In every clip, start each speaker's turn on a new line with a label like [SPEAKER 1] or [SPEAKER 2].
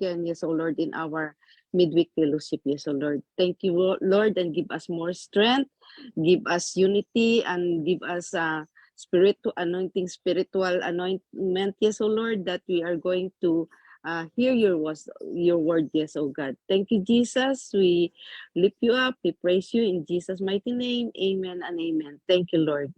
[SPEAKER 1] spoken, yes, O Lord, in our midweek fellowship, yes, O Lord. Thank you, Lord, and give us more strength, give us unity, and give us spiritual anointment, yes, O Lord, that we are going to hear your word, yes, O God. Thank you, Jesus. We lift you up, we praise you in Jesus' mighty name. Amen and amen. Thank you, Lord.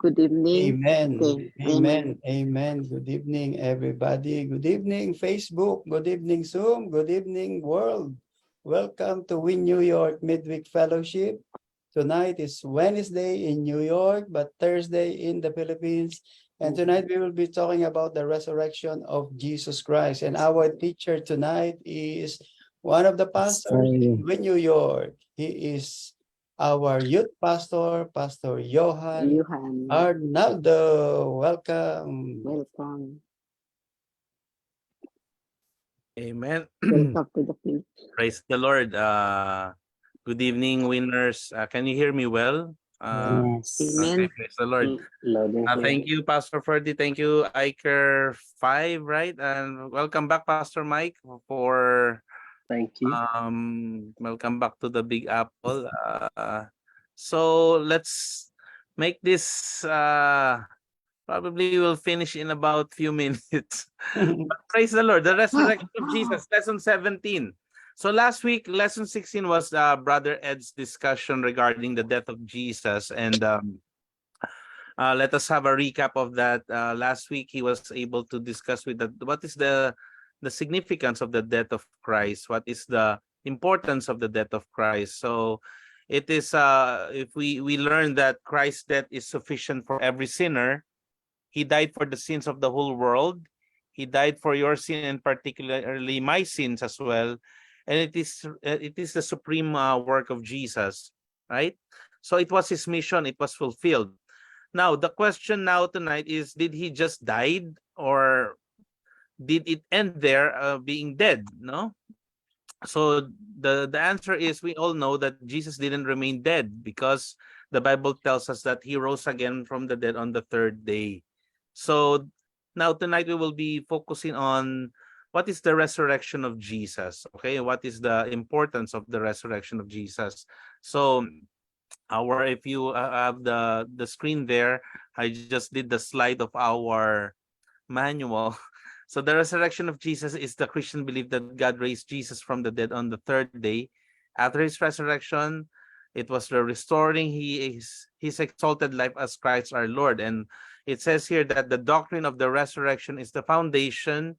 [SPEAKER 1] Good evening.
[SPEAKER 2] Amen.
[SPEAKER 1] Okay.
[SPEAKER 2] Amen. Amen. Good evening, everybody. Good evening, Facebook. Good evening, Zoom. Good evening, world. Welcome to Win New York Midweek Fellowship. Tonight is Wednesday in New York, but Thursday in the Philippines. And tonight we will be talking about the resurrection of Jesus Christ. And our teacher tonight is one of the pastors in Win New York. He is our youth pastor, Pastor Johan Arnaldo. Welcome.
[SPEAKER 1] Welcome.
[SPEAKER 3] Amen.
[SPEAKER 1] Welcome to the field.
[SPEAKER 3] Praise the Lord. Good evening, winners. Can you hear me well?
[SPEAKER 1] Yes.
[SPEAKER 3] Okay,
[SPEAKER 1] Amen.
[SPEAKER 3] praise the Lord. Thank you, Pastor Ferdy. Thank you, Iker 5, right? And welcome back, Pastor Mike, for
[SPEAKER 4] Thank you.
[SPEAKER 3] welcome back to the Big Apple. So let's make this probably we'll finish in about few minutes. But praise the Lord. The resurrection of Jesus, lesson 17. So last week, lesson 16 was Brother Ed's discussion regarding the death of Jesus. And let us have a recap of that. Last week, he was able to discuss with what is the significance of the death of Christ? What is the importance of the death of Christ? So it is, if we learn that Christ's death is sufficient for every sinner. He died for the sins of the whole world. He died for your sin and particularly my sins as well. And it is the supreme work of Jesus, right? So it was his mission. It was fulfilled. Now, the question now tonight is, did he just died or did it end there being dead? No? So the answer is, we all know that Jesus didn't remain dead because the Bible tells us that he rose again from the dead on the third day. So now tonight we will be focusing on what is the resurrection of Jesus, okay? What is the importance of the resurrection of Jesus? So if you have the screen there, I just did the slide of our manual. So the resurrection of Jesus is the Christian belief that God raised Jesus from the dead on the third day. After his resurrection, it was the restoring his exalted life as Christ our Lord. And it says here that the doctrine of the resurrection is the foundation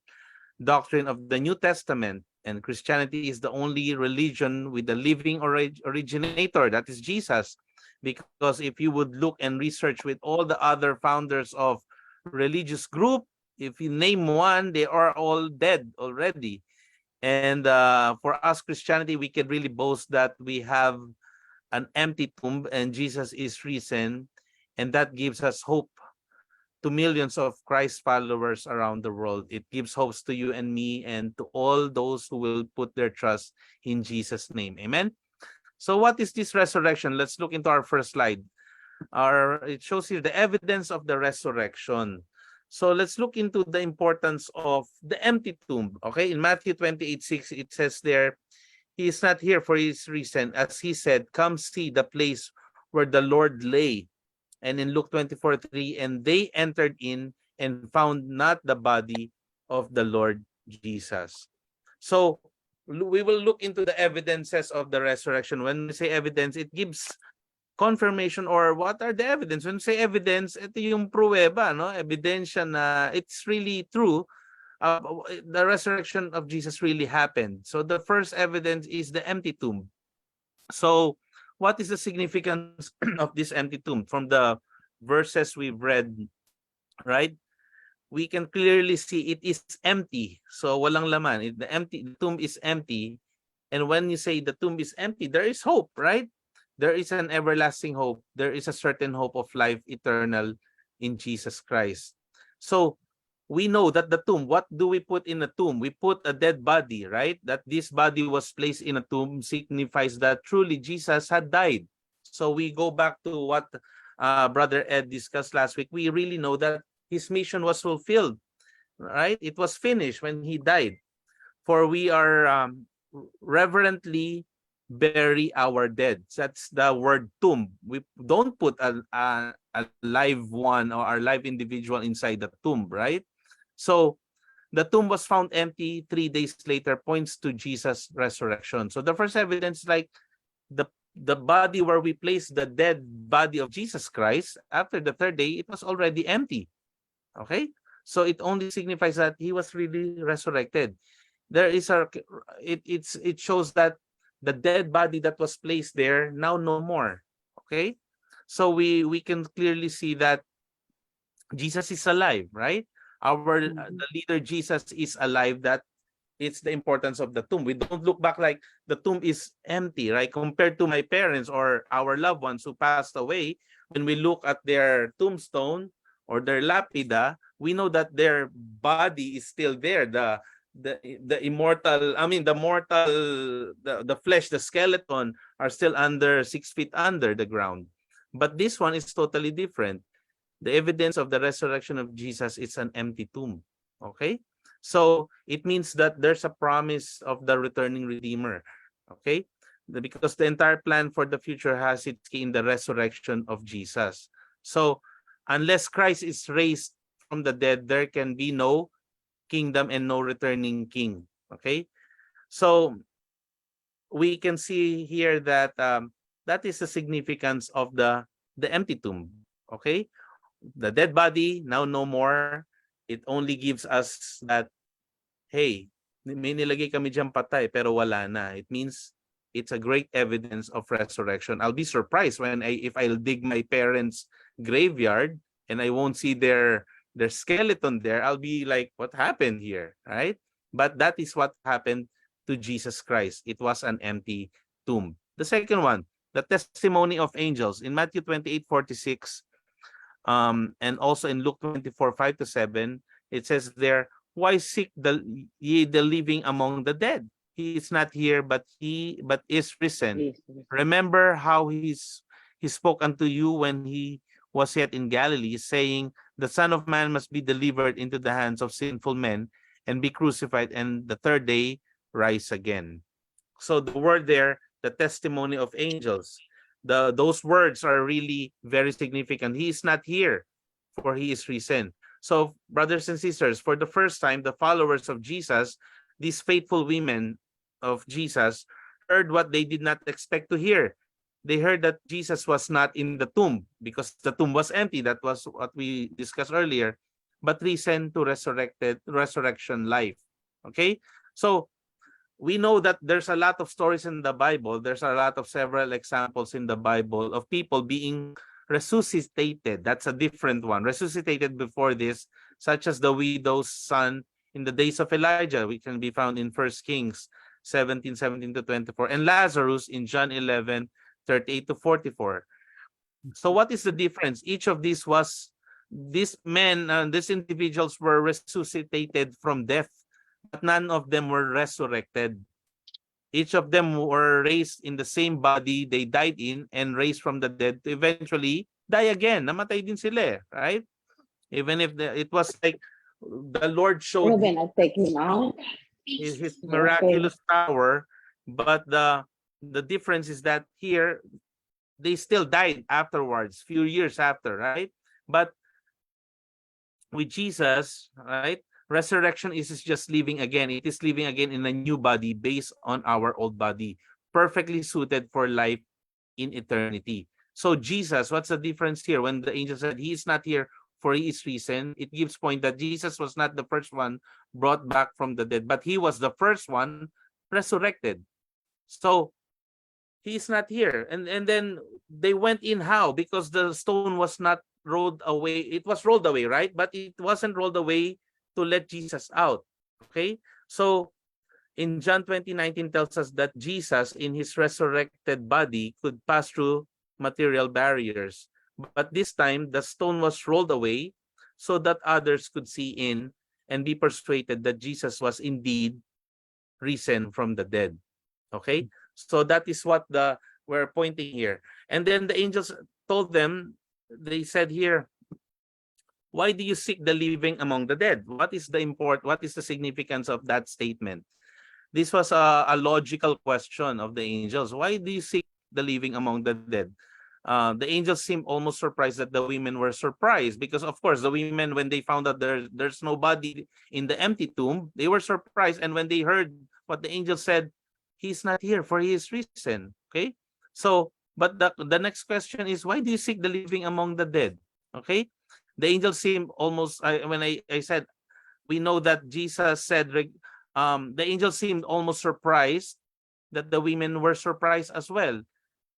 [SPEAKER 3] doctrine of the New Testament. And Christianity is the only religion with a living originator, that is Jesus. Because if you would look and research with all the other founders of religious group, if you name one, they are all dead already. And for us, Christianity, we can really boast that we have an empty tomb and Jesus is risen, and that gives us hope to millions of Christ followers around the world. It gives hopes to you and me and to all those who will put their trust in Jesus' name. Amen. So what is this resurrection? Let's look into our first slide. It shows here the evidence of the resurrection. So let's look into the importance of the empty tomb. Okay, in Matthew 28:6, it says there, he is not here for his reason. As he said, come see the place where the Lord lay. And in Luke 24:3, and they entered in and found not the body of the Lord Jesus. So we will look into the evidences of the resurrection. When we say evidence, it gives confirmation, or what are the evidence? When we say evidence, ito yung pruweba, no? Ebidensya na it's really true. The resurrection of Jesus really happened. So the first evidence is the empty tomb. So what is the significance of this empty tomb? From the verses we've read, right? We can clearly see it is empty. So walang laman. The tomb is empty. And when you say the tomb is empty, there is hope, right? There is an everlasting hope. There is a certain hope of life eternal in Jesus Christ. So we know that the tomb, what do we put in a tomb? We put a dead body, right? That this body was placed in a tomb signifies that truly Jesus had died. So we go back to what Brother Ed discussed last week. We really know that his mission was fulfilled. right? It was finished when he died. For we are reverently bury our dead. That's the word tomb. We don't put a live one or a live individual inside the tomb, right? So the tomb was found empty 3 days later, points to Jesus' resurrection. So the first evidence, like the the body where we place the dead body of Jesus Christ, after the third day, it was already empty. Okay? So it only signifies that he was really resurrected. There is a it shows that the dead body that was placed there now no more. Okay? So we can clearly see that Jesus is alive, right? Our
[SPEAKER 1] Mhm.
[SPEAKER 3] the leader Jesus is alive. That it's the importance of the tomb. We don't look back like the tomb is empty, right? Compared to my parents or our loved ones who passed away, when we look at their tombstone or their lapida, we know that their body is still there. The immortal, I mean the mortal, the flesh, the skeleton are still under 6 feet under the ground. But this one is totally different. The evidence of the resurrection of Jesus is an empty tomb. Okay? So it means that there's a promise of the returning Redeemer. Okay? Because the entire plan for the future has its key in the resurrection of Jesus. So unless Christ is raised from the dead, there can be no kingdom and no returning king. Okay? So we can see here that that is the significance of the empty tomb. Okay? The dead body now no more. It only gives us that, hey, may nilagay kami dyan patay pero wala na. It means it's a great evidence of resurrection. I'll be surprised when if I'll dig my parents' graveyard and I won't see their skeleton there. I'll be like, what happened here, right? But that is what happened to Jesus Christ. It was an empty tomb. The second one, the testimony of angels. In Matthew 28:46, and also in Luke 24:5-7, it says there, why seek ye the living among the dead? He is not here, but is risen.
[SPEAKER 1] Yes, yes.
[SPEAKER 3] Remember how he spoke unto you when he was yet in Galilee, saying, the Son of Man must be delivered into the hands of sinful men and be crucified, and the third day rise again. So the word there, the testimony of angels, those words are really very significant. He is not here, for he is risen. So, brothers and sisters, for the first time, the followers of Jesus, these faithful women of Jesus, heard what they did not expect to hear. They heard that Jesus was not in the tomb because the tomb was empty. That was what we discussed earlier, but risen to resurrection life. Okay, so we know that there's a lot of stories in the Bible. There's a lot of several examples in the Bible of people being resuscitated. That's a different one. Resuscitated before this, such as the widow's son in the days of Elijah, which can be found in 1 Kings 17:17-24, and Lazarus in John 11:38-44. So what is the difference? Each of these men, these individuals were resuscitated from death, but none of them were resurrected. Each of them were raised in the same body they died in and raised from the dead to eventually die again. Namatay din sila, right? Even if it was like the Lord showed
[SPEAKER 1] Ruben, I'll take him out.
[SPEAKER 3] his
[SPEAKER 1] Okay.
[SPEAKER 3] miraculous power, but the difference is that here they still died afterwards, few years after, right? But with Jesus, right? Resurrection is just living again. It is living again in a new body based on our old body, perfectly suited for life in eternity. So Jesus, what's the difference here? When the angel said he is not here for his reason, it gives point that Jesus was not the first one brought back from the dead, but he was the first one resurrected. So he is not here. And then they went in how? Because the stone was not rolled away. It was rolled away, right? But it wasn't rolled away to let Jesus out. Okay? So in John 20:19 tells us that Jesus in his resurrected body could pass through material barriers. But this time the stone was rolled away so that others could see in and be persuaded that Jesus was indeed risen from the dead. Okay? So that is what we're pointing here. And then the angels told them, they said here, why do you seek the living among the dead? What is the significance of that statement? This was a logical question of the angels. Why do you seek the living among the dead? The angels seemed almost surprised that the women were surprised, because of course the women, when they found out there's nobody in the empty tomb, they were surprised. And when they heard what the angel said, he's not here, for he is risen. Okay, so but the next question is, why do you seek the living among the dead? Okay, the angels seem almost, when I said, we know that Jesus said, the angels seemed almost surprised that the women were surprised as well,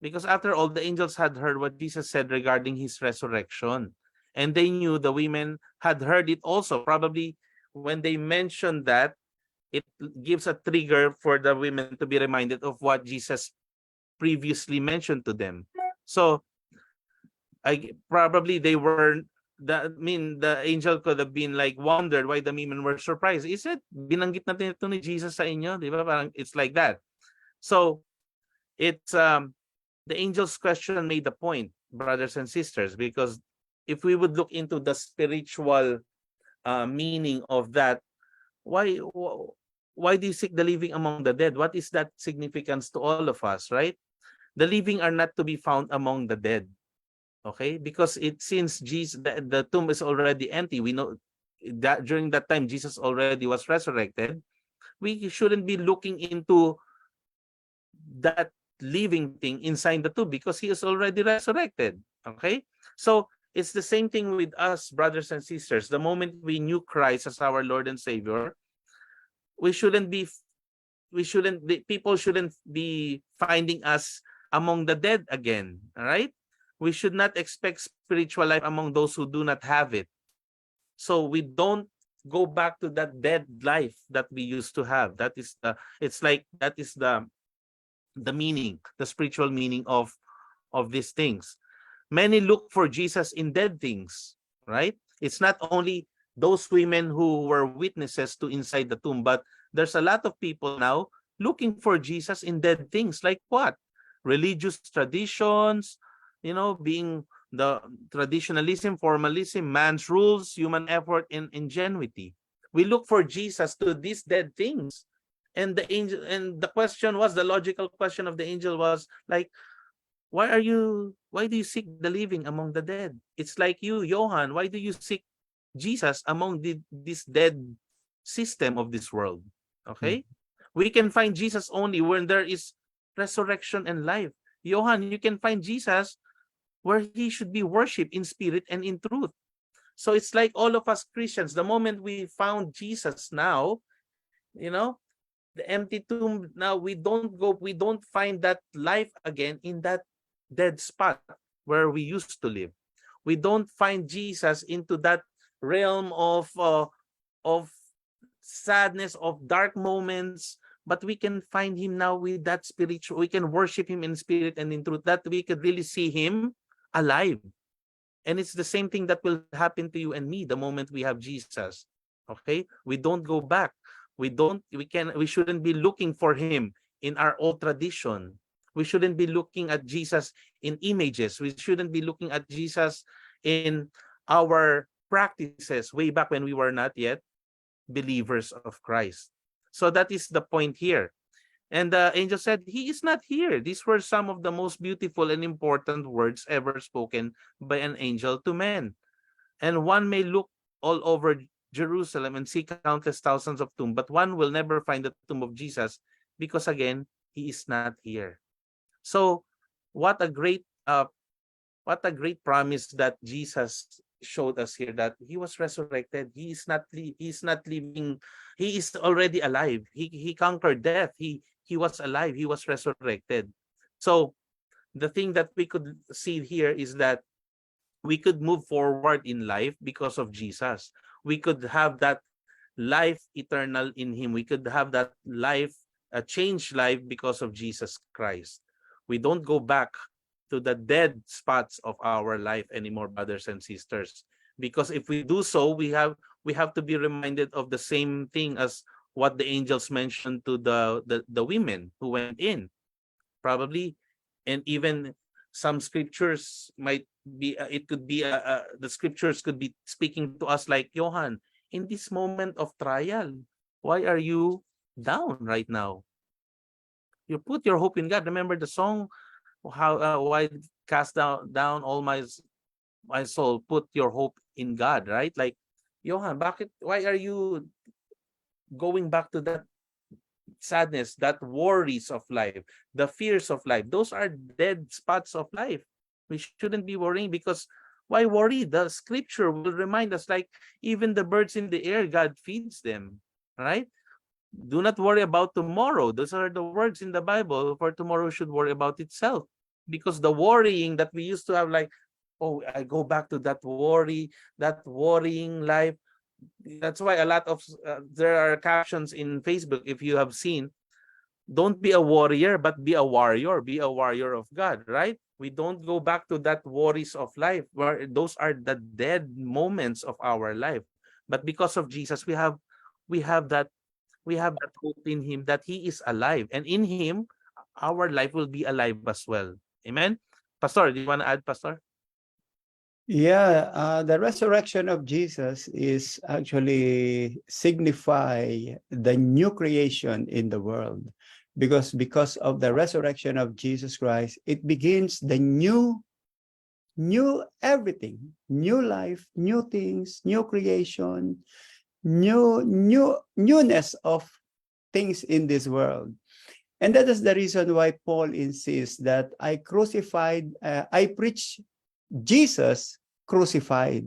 [SPEAKER 3] because after all, the angels had heard what Jesus said regarding his resurrection. And they knew the women had heard it also. Probably when they mentioned that, it gives a trigger for the women to be reminded of what Jesus previously mentioned to them. So probably they were, the angel could have been like wondered why the women were surprised. Is it binanggit natin ito ni Jesus sa inyo? Di ba? Parang it's like that. So it's the angel's question made the point, brothers and sisters, because if we would look into the spiritual meaning of that, why do you seek the living among the dead? What is that significance to all of us, right? The living are not to be found among the dead. Okay, because since Jesus, the tomb is already empty, we know that during that time Jesus already was resurrected. We shouldn't be looking into that living thing inside the tomb, because he is already resurrected. Okay, so it's the same thing with us, brothers and sisters. The moment we knew Christ as our Lord and Savior, we shouldn't be people shouldn't be finding us among the dead again. All right, we should not expect spiritual life among those who do not have it. So we don't go back to that dead life that we used to have. That is the meaning, the spiritual meaning of these things. Many look for Jesus in dead things, right? It's not only those women who were witnesses to inside the tomb, but there's a lot of people now looking for Jesus in dead things. Like what? Religious traditions, being the traditionalism, formalism, man's rules, human effort, and ingenuity. We look for Jesus to these dead things. And the logical question of the angel was like, why do you seek the living among the dead? It's like you, Johan, why do you seek Jesus among this dead system of this world? Okay? We can find Jesus only when there is resurrection and life. Johan, you can find Jesus where he should be worshipped in spirit and in truth. So it's like all of us Christians, the moment we found Jesus now, the empty tomb, now we don't find that life again in that dead spot where we used to live. We don't find Jesus into that realm of sadness, of dark moments, but we can find him now with that spiritual. We can worship him in spirit and in truth, that we could really see him alive. And it's the same thing that will happen to you and me the moment we have Jesus. Okay, we don't go back. We shouldn't be looking for him in our old tradition. We shouldn't be looking at Jesus in images. We shouldn't be looking at Jesus in our practices way back when we were not yet believers of Christ. So that is the point here. And the angel said, he is not here. These were some of the most beautiful and important words ever spoken by an angel to men. And one may look all over Jerusalem and see countless thousands of tombs, but one will never find the tomb of Jesus, because again, he is not here. So what a great promise that Jesus showed us here, that he was resurrected. He is not living. He is already alive. He conquered death. He was alive. He was resurrected. So the thing that we could see here is that we could move forward in life because of Jesus. We could have that life eternal in him. We could have that life, a changed life, because of Jesus Christ. We don't go back to the dead spots of our life anymore, brothers and sisters. Because if we do so, we have to be reminded of the same thing as what the angels mentioned to the women who went in. Probably, and even some scriptures might be, it could be, the scriptures could be speaking to us like, Johan, in this moment of trial, why are you down right now? You put your hope in God. Remember the song, how, why cast down all my soul, put your hope in God, right? Like, Johan, why are you going back to that sadness, that worries of life, the fears of life? Those are dead spots of life. We shouldn't be worrying, because why worry? The scripture will remind us, like, even the birds in the air, God feeds them, right? Do not worry about tomorrow. Those are the words in the Bible. For tomorrow should worry about itself. Because the worrying that we used to have, like, oh, I go back to that worrying life. That's why a lot of, there are captions in Facebook, if you have seen, don't be a warrior, but be a warrior. Be a warrior of God, right? We don't go back to that worries of life, where those are the dead moments of our life. But because of Jesus, we have that we have that hope in him, that he is alive, and in him our life will be alive as well. Amen. Pastor, do you want to add, Pastor?
[SPEAKER 2] Yeah, the resurrection of Jesus is actually signify the new creation in the world, because of the resurrection of Jesus Christ, it begins the new everything, new life, new things, new creation, newness of things in this world. And that is the reason why Paul insists that I preach Jesus crucified.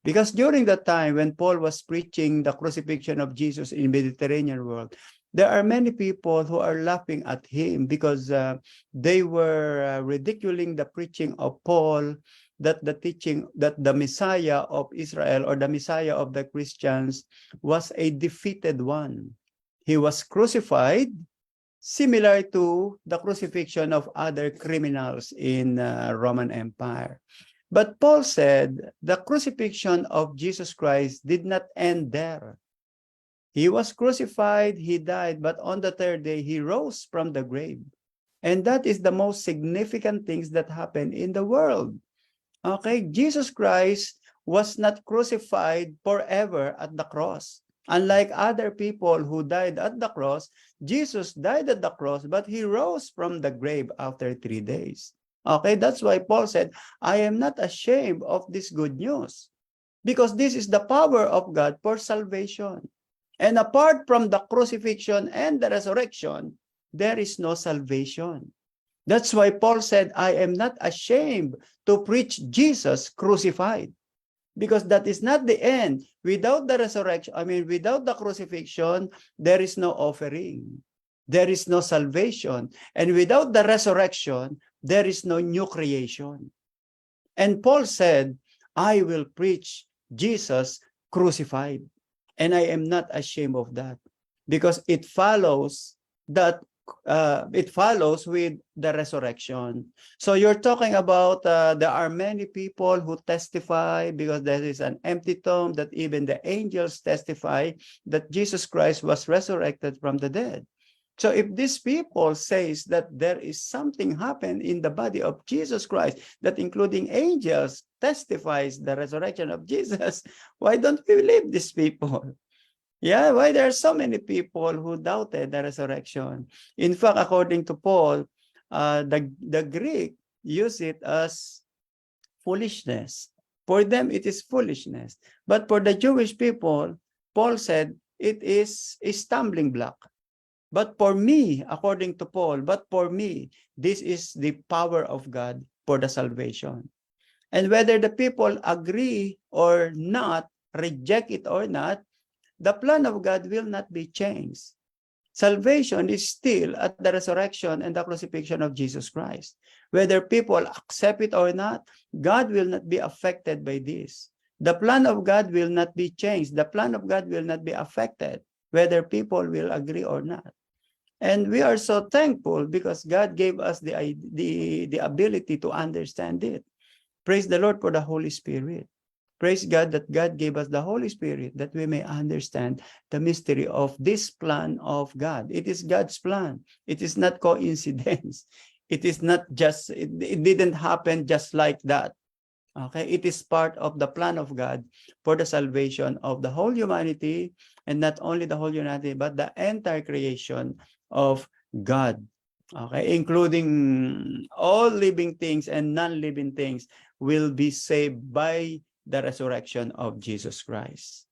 [SPEAKER 2] Because during the time when Paul was preaching the crucifixion of Jesus in Mediterranean world, there are many people who are laughing at him, because they were ridiculing the preaching of Paul, that the teaching that the Messiah of Israel, or the Messiah of the Christians, was a defeated one. He was crucified, similar to the crucifixion of other criminals in Roman Empire. But Paul said the crucifixion of Jesus Christ did not end there. He was crucified, he died, but on the third day, he rose from the grave. And that is the most significant things that happen in the world. Okay, Jesus Christ was not crucified forever at the cross. Unlike other people who died at the cross, Jesus died at the cross, but he rose from the grave after 3 days. Okay, that's why Paul said, I am not ashamed of this good news, because this is the power of God for salvation. And apart from the crucifixion and the resurrection, there is no salvation. That's why Paul said, I am not ashamed to preach Jesus crucified, because that is not the end. Without the resurrection, without the crucifixion, there is no offering. There is no salvation. And without the resurrection, there is no new creation. And Paul said, I will preach Jesus crucified. And I am not ashamed of that, because it follows that it follows with the resurrection. So you're talking about there are many people who testify, because there is an empty tomb, that even the angels testify that Jesus Christ was resurrected from the dead. So if these people says that there is something happened in the body of Jesus Christ, that including angels testifies the resurrection of Jesus, why don't we believe these people? Yeah, why there are so many people who doubted the resurrection? In fact, according to Paul, the Greek use it as foolishness. For them, it is foolishness. But for the Jewish people, Paul said it is a stumbling block. But for me, according to Paul, this is the power of God for the salvation. And whether the people agree or not, reject it or not, the plan of God will not be changed. Salvation is still at the resurrection and the crucifixion of Jesus Christ. Whether people accept it or not, God will not be affected by this. The plan of God will not be changed. The plan of God will not be affected, whether people will agree or not. And we are so thankful, because God gave us the ability to understand it. Praise the Lord for the Holy Spirit. Praise God that God gave us the Holy Spirit, that we may understand the mystery of this plan of God. It is God's plan. It is not coincidence. It is not just, it didn't happen just like that. Okay, it is part of the plan of God for the salvation of the whole humanity, and not only the whole humanity, but the entire creation of God. Okay, including all living things and non-living things will be saved by the resurrection of Jesus Christ.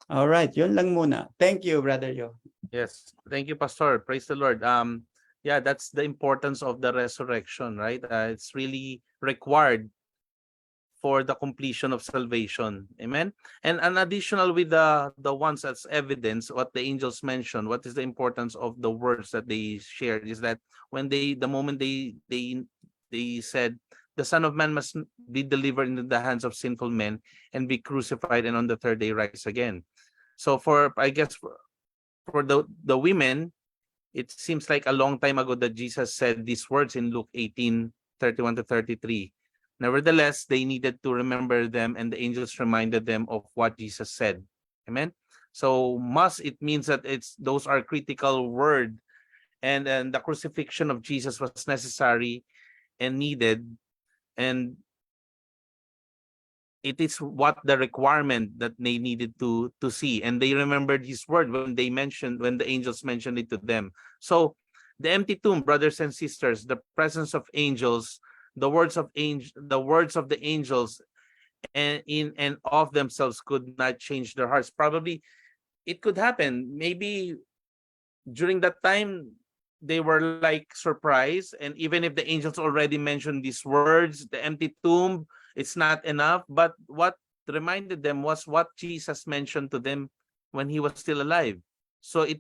[SPEAKER 2] All right, yun lang muna. Thank you, Brother Yo.
[SPEAKER 3] Yes. Thank you, Pastor. Praise the Lord. Yeah, that's the importance of the resurrection, right? It's really required for the completion of salvation. Amen. And an additional with the ones as evidence, what the angels mentioned, what is the importance of the words that they shared is that when the moment they said the Son of Man must be delivered into the hands of sinful men and be crucified and on the third day rise again. So for I guess for the women, it seems like a long time ago that Jesus said these words in Luke 18:31 to 33. Nevertheless, they needed to remember them, and the angels reminded them of what Jesus said. Amen. So must, it means that it's those are critical word, and the crucifixion of Jesus was necessary and needed, and it is what the requirement that they needed to see, and they remembered his word when the angels mentioned it to them. So the empty tomb, brothers and sisters, the presence of angels, the words of the angels and in and of themselves could not change their hearts. Probably it could happen, maybe during that time they were like surprised, and even if the angels already mentioned these words, the empty tomb, it's not enough. But what reminded them was what Jesus mentioned to them when he was still alive. So it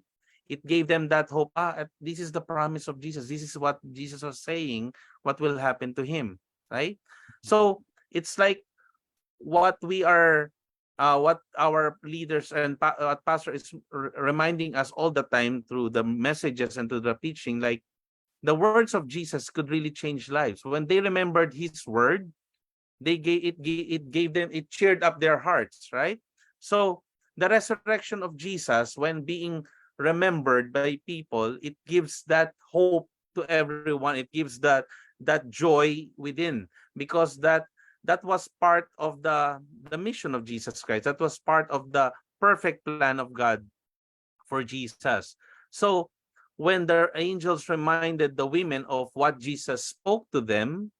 [SPEAKER 3] gave them that hope. This is the promise of Jesus. This is what Jesus was saying, what will happen to him, right? So it's like what we are what our leaders and pastor is reminding us all the time through the messages and to the teaching, like the words of Jesus could really change lives. When they remembered his word, it cheered up their hearts, right? So the resurrection of Jesus, when being remembered by people, it gives that hope to everyone. It gives that joy within, because that was part of the mission of Jesus Christ. That was part of the perfect plan of God for Jesus. So when the angels reminded the women of what Jesus spoke to them,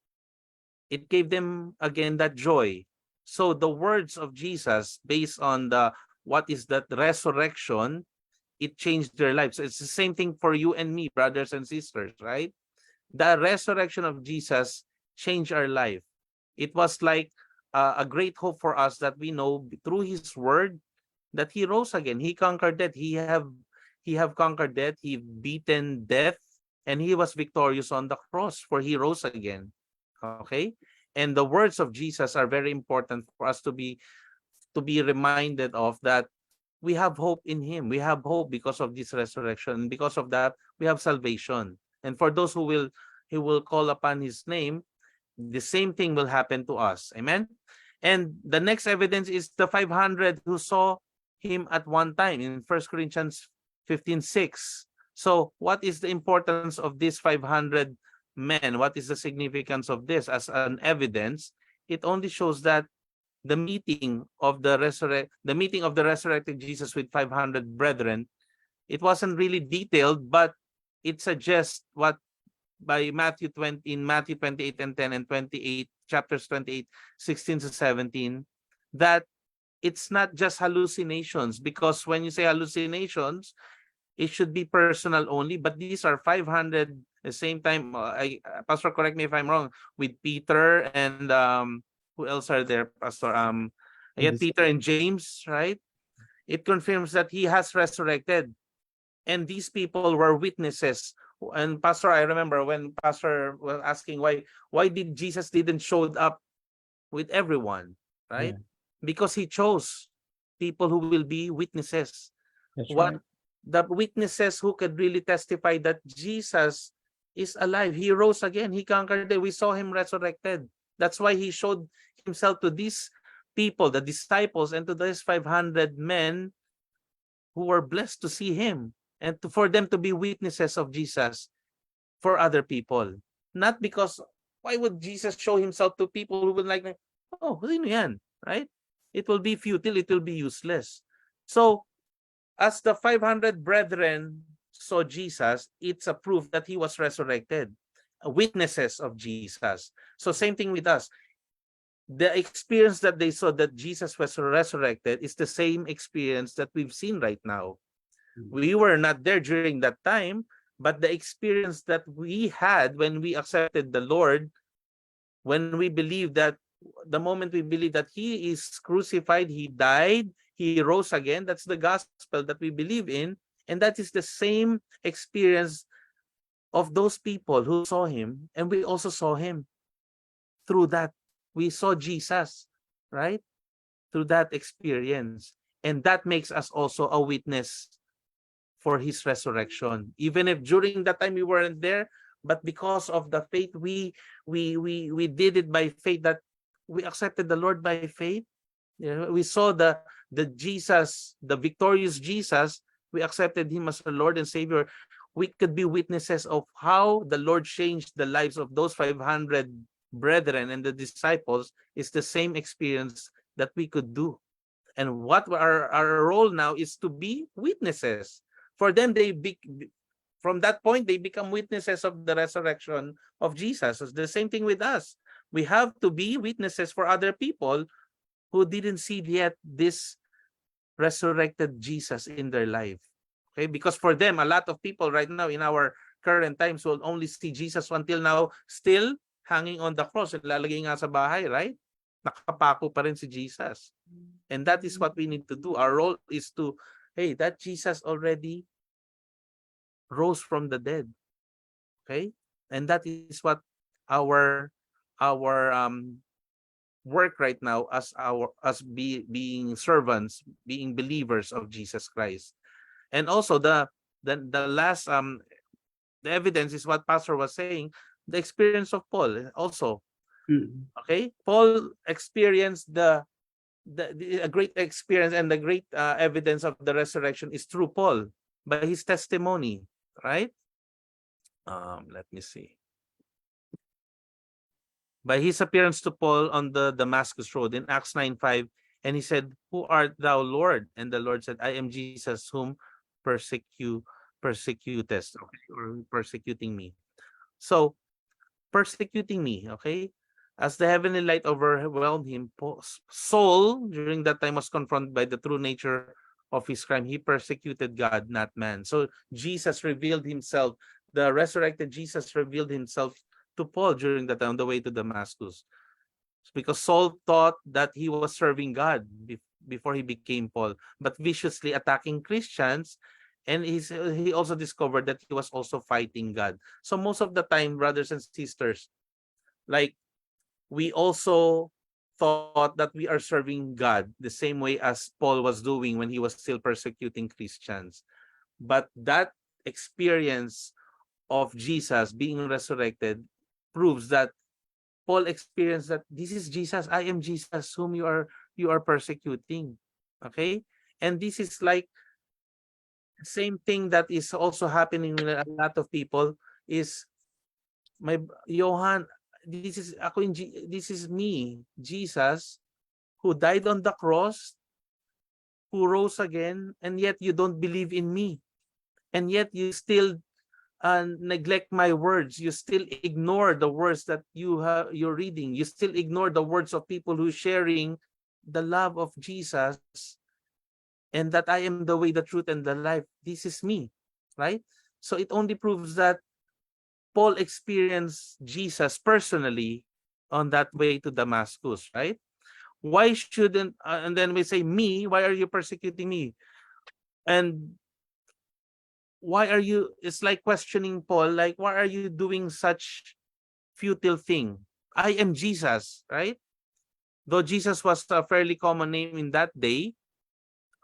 [SPEAKER 3] it gave them again that joy. So the words of Jesus, based on the what is that resurrection, it changed their lives. So it's the same thing for you and me, brothers and sisters, right? The resurrection of Jesus changed our life. It was like a great hope for us that we know through his word that he rose again. He conquered death. He have conquered death. He beaten death, and he was victorious on the cross, for he rose again. Okay? And the words of Jesus are very important for us to be reminded of, that we have hope in him. We have hope because of this resurrection. Because of that, we have salvation. And for those who will call upon his name, the same thing will happen to us. Amen. And the next evidence is the 500 who saw him at one time in 1 Corinthians 15:6. So what is the importance of these 500 men? What is the significance of this as an evidence? It only shows that the meeting of the resurrected Jesus with 500 brethren, it wasn't really detailed, but it suggests what by Matthew 20, in Matthew 28 and 10 and 28, chapters 28, 16 to 17, that it's not just hallucinations, because when you say hallucinations, it should be personal only, but these are 500 at the same time. Pastor, correct me if I'm wrong, with Peter and who else are there, Pastor? Peter and James, right? It confirms that he has resurrected, and these people were witnesses. And Pastor, I remember when Pastor was asking why did Jesus didn't show up with everyone, right?
[SPEAKER 2] Yeah.
[SPEAKER 3] Because he chose people who will be witnesses.
[SPEAKER 2] That's
[SPEAKER 3] What
[SPEAKER 2] right.
[SPEAKER 3] the witnesses who could really testify that Jesus is alive. He rose again. He conquered it. We saw him resurrected. That's why he showed himself to these people, the disciples, and to these 500 men who were blessed to see him, and for them to be witnesses of Jesus for other people. Not because, why would Jesus show himself to people who would like, oh, sino yan? Right? It will be futile, it will be useless. So, as the 500 brethren saw Jesus, it's a proof that he was resurrected. Witnesses of Jesus. So same thing with us. The experience that they saw that Jesus was resurrected is the same experience that we've seen right now. We were not there during that time, but the experience that we had when we accepted the Lord, when we believe that, the moment we believe that he is crucified, he died, he rose again, that's the gospel that we believe in. And that is the same experience of those people who saw him. And we also saw him through that. We saw Jesus, right? Through that experience. And that makes us also a witness for his resurrection. Even if during that time we weren't there, but because of the faith, we did it by faith, that we accepted the Lord by faith. We saw the Jesus, the victorious Jesus. We accepted him as our Lord and Savior. We could be witnesses of how the Lord changed the lives of those 500 brethren and the disciples. Is the same experience that we could do. And what our role now is to be witnesses. For them, from that point, they become witnesses of the resurrection of Jesus. It's the same thing with us. We have to be witnesses for other people who didn't see yet this resurrected Jesus in their life. Okay, because for them, a lot of people right now in our current times will only see Jesus until now still hanging on the cross. Lalagay nga sa bahay, right? Nakapako pa rin si Jesus. And that is what we need to do. Our role is to, hey, that Jesus already rose from the dead. Okay? And that is what our work right now as being servants, being believers of Jesus Christ. And also the last the evidence is what Pastor was saying, the experience of Paul also. Okay? Paul experienced a great experience, and the great evidence of the resurrection is through Paul, by his testimony, right? Let me see. By his appearance to Paul on the Damascus road in Acts 9:5, and he said, "Who art thou, Lord?" And the Lord said, "I am Jesus whom persecutest," or persecuting me. So, persecuting me, okay? As the heavenly light overwhelmed him, Saul, during that time, was confronted by the true nature of his crime. He persecuted God, not man. So Jesus revealed himself, the resurrected Jesus revealed himself to Paul during that time on the way to Damascus. Because Saul thought that he was serving God before he became Paul, but viciously attacking Christians. And he also discovered that he was also fighting God. So most of the time, brothers and sisters, like, we also thought that we are serving God the same way as Paul was doing when he was still persecuting Christians. But that experience of Jesus being resurrected proves that Paul experienced that this is Jesus, I am Jesus whom you are persecuting. Okay? And this is like same thing that is also happening with a lot of people is, my Johan, this is me, Jesus, who died on the cross, who rose again, and yet you don't believe in me. And yet you still neglect my words. You still ignore the words that you're reading. You still ignore the words of people who sharing the love of Jesus, and that I am the way, the truth, and the life. This is me, right? So it only proves that Paul experienced Jesus personally on that way to Damascus, right? Why shouldn't, and then we say, me, why are you persecuting me? And why are you, it's like questioning Paul, like, why are you doing such futile thing? I am Jesus, right? Though Jesus was a fairly common name in that day,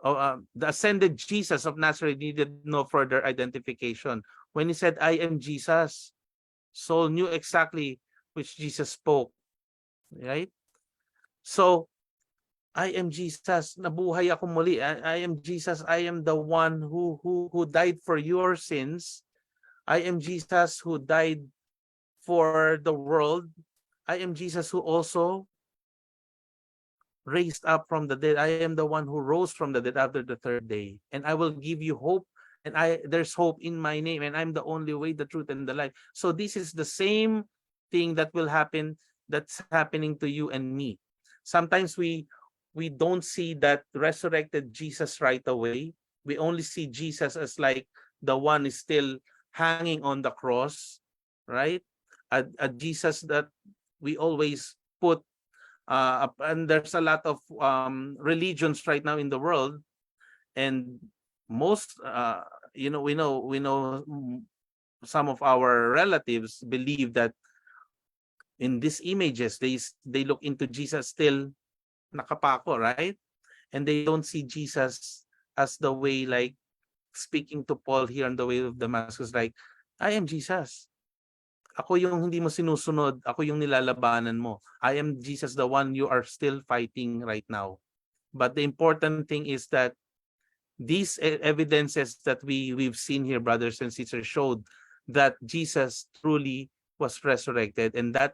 [SPEAKER 3] the ascended Jesus of Nazareth needed no further identification. When he said, I am Jesus, Saul knew exactly which Jesus spoke, right? So, I am Jesus, nabuhay ako muli. I am Jesus, I am the one who died for your sins. I am Jesus who died for the world, I am Jesus who also raised up from the dead. I am the one who rose from the dead after the third day. And I will give you hope. And there's hope in my name. And I'm the only way, the truth, and the life. So this is the same thing that will happen, that's happening to you and me. Sometimes we don't see that resurrected Jesus right away. We only see Jesus as like the one is still hanging on the cross, right? A Jesus that we always put and there's a lot of religions right now in the world, and most we know some of our relatives believe that in these images they look into Jesus still nakapako, right? And they don't see Jesus as the way, like speaking to Paul here on the way of Damascus, like, I am Jesus. Ako yung hindi mo sinusunod, ako yung nilalabanan mo. I am Jesus, the one you are still fighting right now. But the important thing is that these evidences that we've seen here, brothers and sisters, showed that Jesus truly was resurrected, and that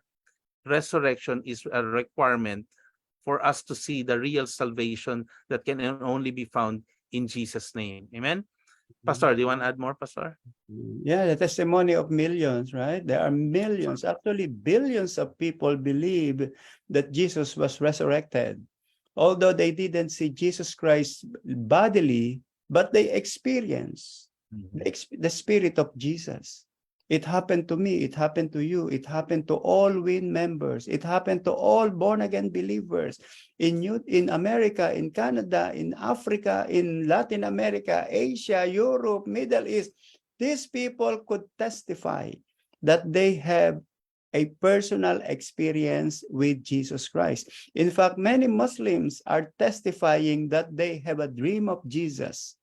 [SPEAKER 3] resurrection is a requirement for us to see the real salvation that can only be found in Jesus' name. Amen. Pastor, do you want to add more, Pastor?
[SPEAKER 2] Yeah, the testimony of millions, right? There are millions, actually billions of people believe that Jesus was resurrected. Although they didn't see Jesus Christ bodily, but they experienced the spirit of Jesus. It happened to me, it happened to you, it happened to all WIN members, it happened to all born-again believers in America, in Canada, in Africa, in Latin America, Asia, Europe, Middle East. These people could testify that they have a personal experience with Jesus Christ. In fact, many Muslims are testifying that they have a dream of Jesus.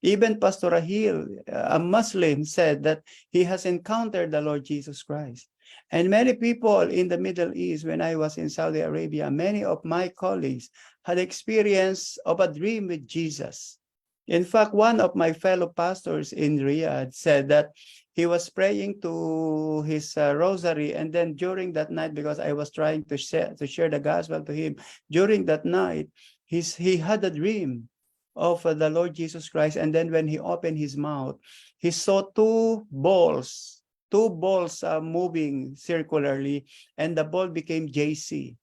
[SPEAKER 2] Even Pastor Rahil, a Muslim, said that he has encountered the Lord Jesus Christ. And many people in the Middle East, when I was in Saudi Arabia, many of my colleagues had experience of a dream with Jesus. In fact, one of my fellow pastors in Riyadh said that he was praying to his rosary, and then during that night, because I was trying to share the gospel to him, during that night, he had a dream of the Lord Jesus Christ, and then when he opened his mouth, he saw two balls moving circularly, and the ball became JC.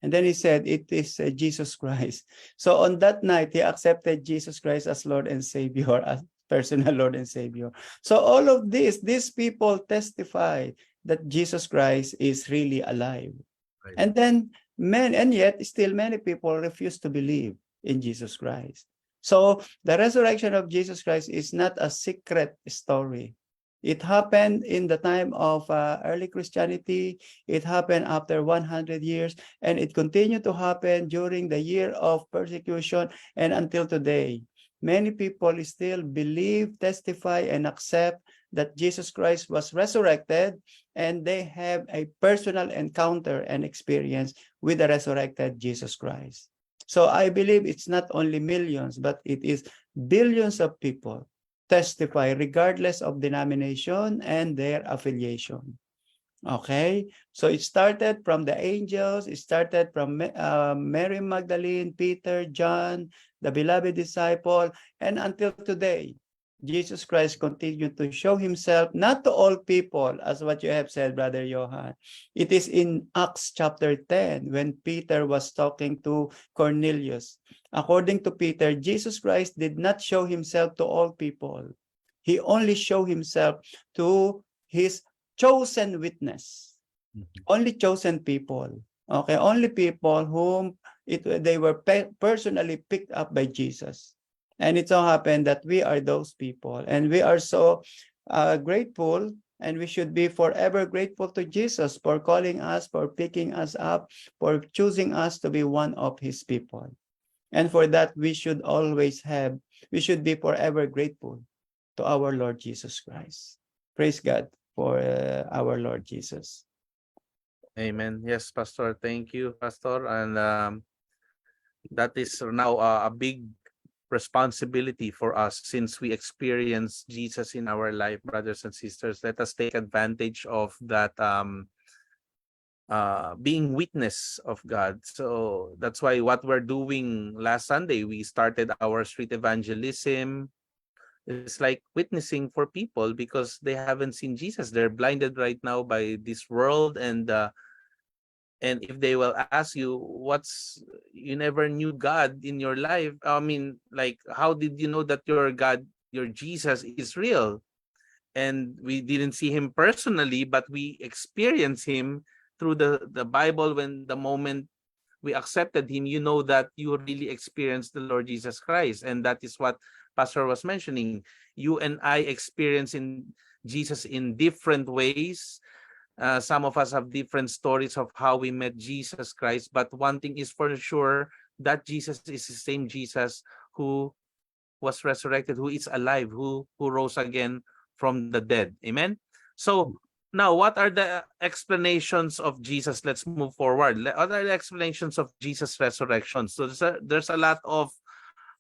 [SPEAKER 2] And then he said, it is Jesus Christ. So on that night, he accepted Jesus Christ as Lord and Savior, as personal Lord and Savior. So all of these people testify that Jesus Christ is really alive.
[SPEAKER 3] Right.
[SPEAKER 2] And then yet still many people refuse to believe in Jesus Christ. So the resurrection of Jesus Christ is not a secret story. It happened in the time of early Christianity. It happened after 100 years, and it continued to happen during the year of persecution and until today. Many people still believe, testify, and accept that Jesus Christ was resurrected, and they have a personal encounter and experience with the resurrected Jesus Christ. So I believe it's not only millions, but it is billions of people testify regardless of denomination and their affiliation. Okay, so it started from the angels, it started from Mary Magdalene, Peter, John, the beloved disciple, and until today, Jesus Christ continued to show himself not to all people, as what you have said, Brother Johan. It is in Acts chapter 10 when Peter was talking to Cornelius. According to Peter, Jesus Christ did not show himself to all people. He only showed himself to his chosen witness. Only chosen people. Okay, only people whom they were personally picked up by Jesus. And it so happened that we are those people, and we are so grateful, and we should be forever grateful to Jesus for calling us, for picking us up, for choosing us to be one of his people. And for that, we should be forever grateful to our Lord Jesus Christ. Praise God for our Lord Jesus.
[SPEAKER 3] Amen. Yes, Pastor. Thank you, Pastor. And that is now a big responsibility for us since we experience Jesus in our life, brothers and sisters. Let us take advantage of that being witness of God. So that's why what we're doing last Sunday, we started our street evangelism. It's like witnessing for people because they haven't seen Jesus. They're blinded right now by this world, and if they will ask you, what's you never knew God in your life? I mean, like, how did you know that your God, your Jesus is real? And we didn't see him personally, but we experienced him through the Bible. When the moment we accepted him, you know that you really experienced the Lord Jesus Christ. And that is what Pastor was mentioning. You and I experience in Jesus in different ways. Some of us have different stories of how we met Jesus Christ, but one thing is for sure, that Jesus is the same Jesus who was resurrected, who is alive, who rose again from the dead. Amen. So now, what are the explanations of Jesus? Let's move forward. What are the explanations of Jesus' resurrection? So there's a lot of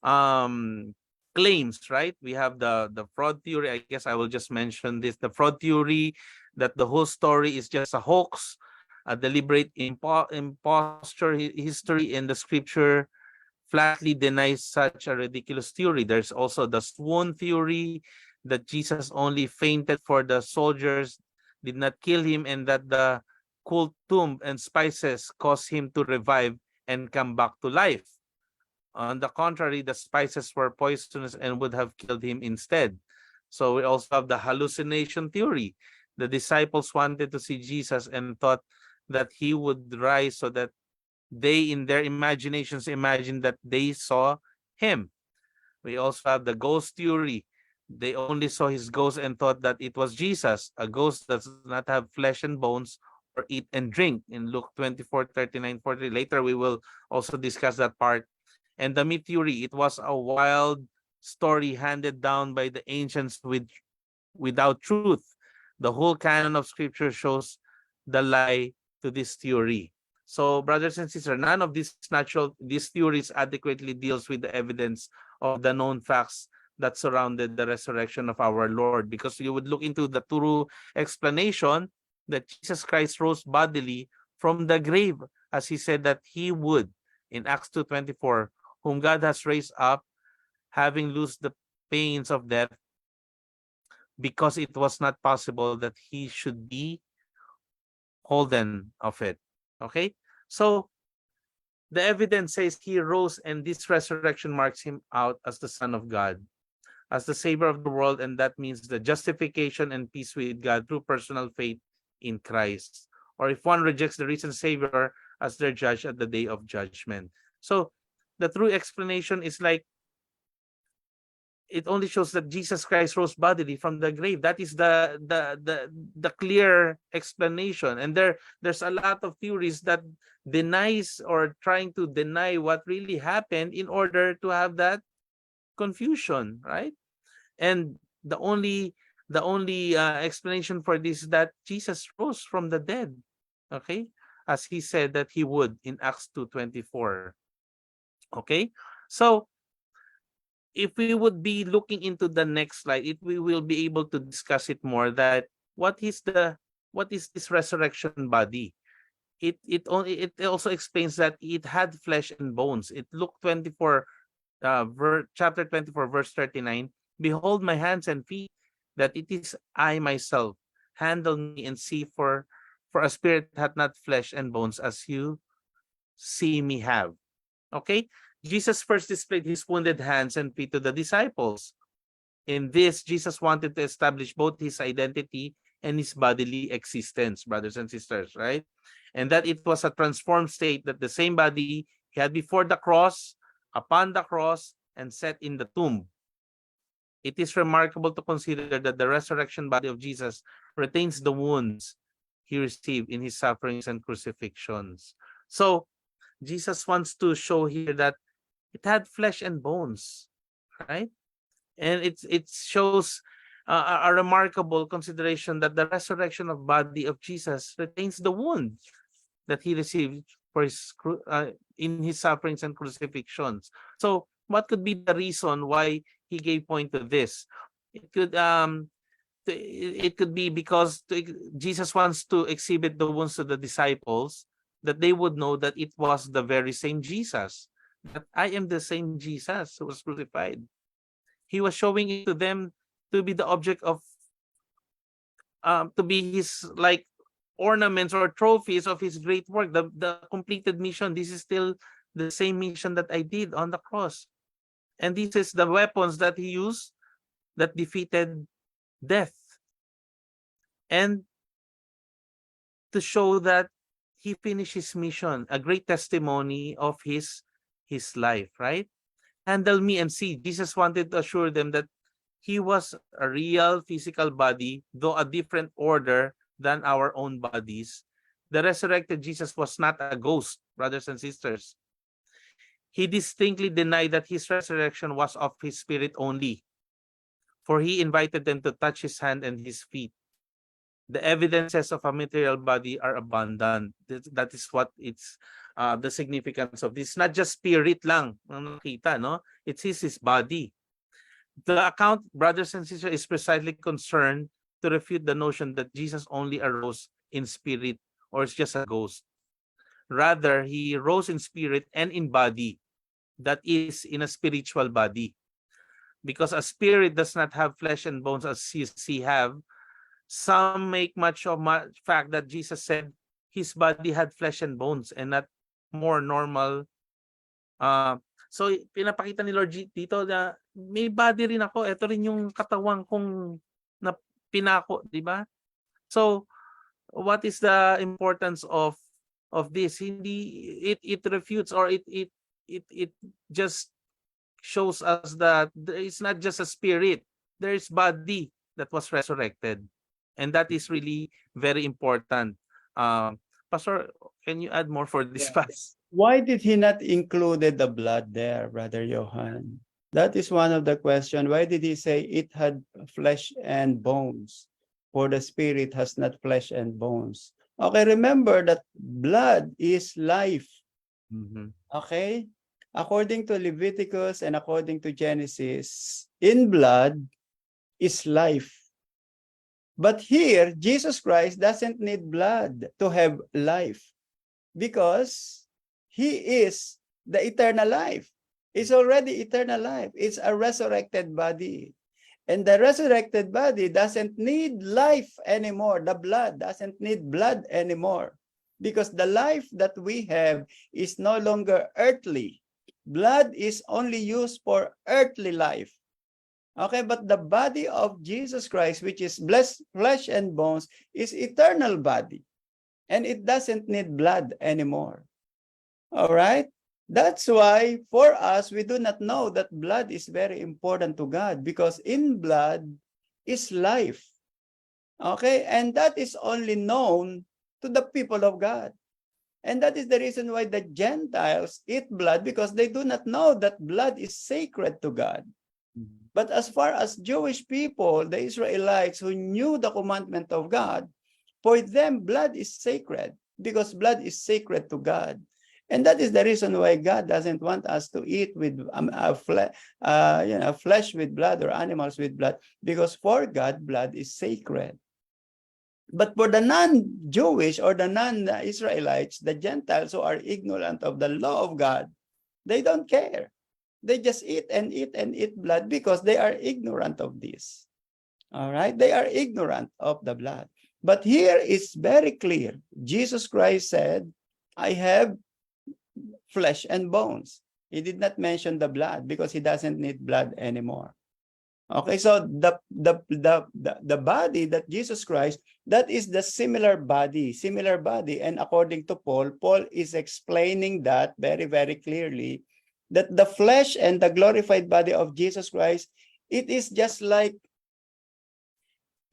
[SPEAKER 3] um claims, right? We have the fraud theory. I guess I will just mention this: the fraud theory, that the whole story is just a hoax, a deliberate imposture. History in the scripture flatly denies such a ridiculous theory. There's also the swoon theory, that Jesus only fainted for the soldiers did not kill him, and that the cool tomb and spices caused him to revive and come back to life. On the contrary, the spices were poisonous and would have killed him instead. So we also have the hallucination theory. The disciples wanted to see Jesus and thought that he would rise, so that they, in their imaginations, imagined that they saw him. We also have the ghost theory. They only saw his ghost and thought that it was Jesus. A ghost does not have flesh and bones or eat and drink, in Luke 24:39-40. Later, we will also discuss that part. And the myth theory, it was a wild story handed down by the ancients without truth. The whole canon of scripture shows the lie to this theory. So, brothers and sisters, none of these theories adequately deals with the evidence of the known facts that surrounded the resurrection of our Lord. Because you would look into the true explanation that Jesus Christ rose bodily from the grave, as he said that he would in Acts 2:24, whom God has raised up, having loosed the pains of death, because it was not possible that he should be holden of it. Okay? So the evidence says he rose, and this resurrection marks him out as the Son of God, as the Savior of the world, and that means the justification and peace with God through personal faith in Christ. Or if one rejects the risen Savior as their judge at the day of judgment. So the true explanation is like, it only shows that Jesus Christ rose bodily from the grave. That is the clear explanation. And there's a lot of theories that denies or trying to deny what really happened in order to have that confusion, right? And the only explanation for this is that Jesus rose from the dead, okay, as he said that he would in Acts 2:24. Okay, so if we would be looking into the next slide, we will be able to discuss it more. That what is this resurrection body? It also explains that it had flesh and bones. It Luke 24, chapter 24, verse 39. Behold my hands and feet, that it is I myself. Handle me and see, for a spirit hath not flesh and bones as you see me have. Okay? Jesus first displayed his wounded hands and feet to the disciples. In this, Jesus wanted to establish both his identity and his bodily existence, brothers and sisters, right? And that it was a transformed state, that the same body he had before the cross, upon the cross, and set in the tomb. It is remarkable to consider that the resurrection body of Jesus retains the wounds he received in his sufferings and crucifixions. So, Jesus wants to show here that it had flesh and bones, right? And it shows a remarkable consideration that the resurrection of body of Jesus retains the wound that he received for in his sufferings and crucifixions. So what could be the reason why he gave point to this? It could be because Jesus wants to exhibit the wounds to the disciples, that they would know that it was the very same Jesus, that I am the same Jesus who was crucified. He was showing it to them to be the object of to be his like ornaments or trophies of his great work, the completed mission. This is still the same mission that I did on the cross. And this is the weapons that he used that defeated death. And to show that he finished his mission, a great testimony of his life, right? Handle me and see. Jesus wanted to assure them that he was a real physical body, though a different order than our own bodies. The resurrected Jesus was not a ghost, brothers and sisters. He distinctly denied that his resurrection was of his spirit only, for he invited them to touch his hand and his feet. The evidences of a material body are abundant. That is what it's the significance of this. Not just spirit lang ang nakita, no? It's his body. The account, brothers and sisters, is precisely concerned to refute the notion that Jesus only arose in spirit or is just a ghost. Rather, he rose in spirit and in body, that is, in a spiritual body. Because a spirit does not have flesh and bones as he have, some make much of the fact that Jesus said his body had flesh and bones and not more normal. So pinapakita ni Lord dito na may body rin ako. Ito rin yung katawan kong na pinako, di ba? So what is the importance of this? Hindi it refutes, or it just shows us that it's not just a spirit. There is body that was resurrected. And that is really very important. Pastor, can you add more for this pass?
[SPEAKER 2] Why did he not included the blood there, Brother Johan? That is one of the questions. Why did he say it had flesh and bones? For the spirit has not flesh and bones. Okay, remember that blood is life. Okay? According to Leviticus and according to Genesis, in blood is life. But here, Jesus Christ doesn't need blood to have life because he is the eternal life. It's already eternal life. It's a resurrected body. And the resurrected body doesn't need life anymore. The blood doesn't need blood anymore because the life that we have is no longer earthly. Blood is only used for earthly life. Okay, but the body of Jesus Christ, which is flesh and bones, is eternal body. And it doesn't need blood anymore. All right? That's why for us, we do not know that blood is very important to God because in blood is life. Okay? And that is only known to the people of God. And that is the reason why the Gentiles eat blood, because they do not know that blood is sacred to God. But as far as Jewish people, the Israelites who knew the commandment of God, for them, blood is sacred because blood is sacred to God. And that is the reason why God doesn't want us to eat with flesh with blood or animals with blood, because for God, blood is sacred. But for the non-Jewish or the non-Israelites, the Gentiles who are ignorant of the law of God, they don't care. They just eat and eat and eat blood because they are ignorant of this. All right? They are ignorant of the blood. But here it's very clear. Jesus Christ said, I have flesh and bones. He did not mention the blood because he doesn't need blood anymore. Okay, so the body that Jesus Christ, that is the similar body. And according to Paul is explaining that very, very clearly, that the flesh and the glorified body of Jesus Christ, it is just like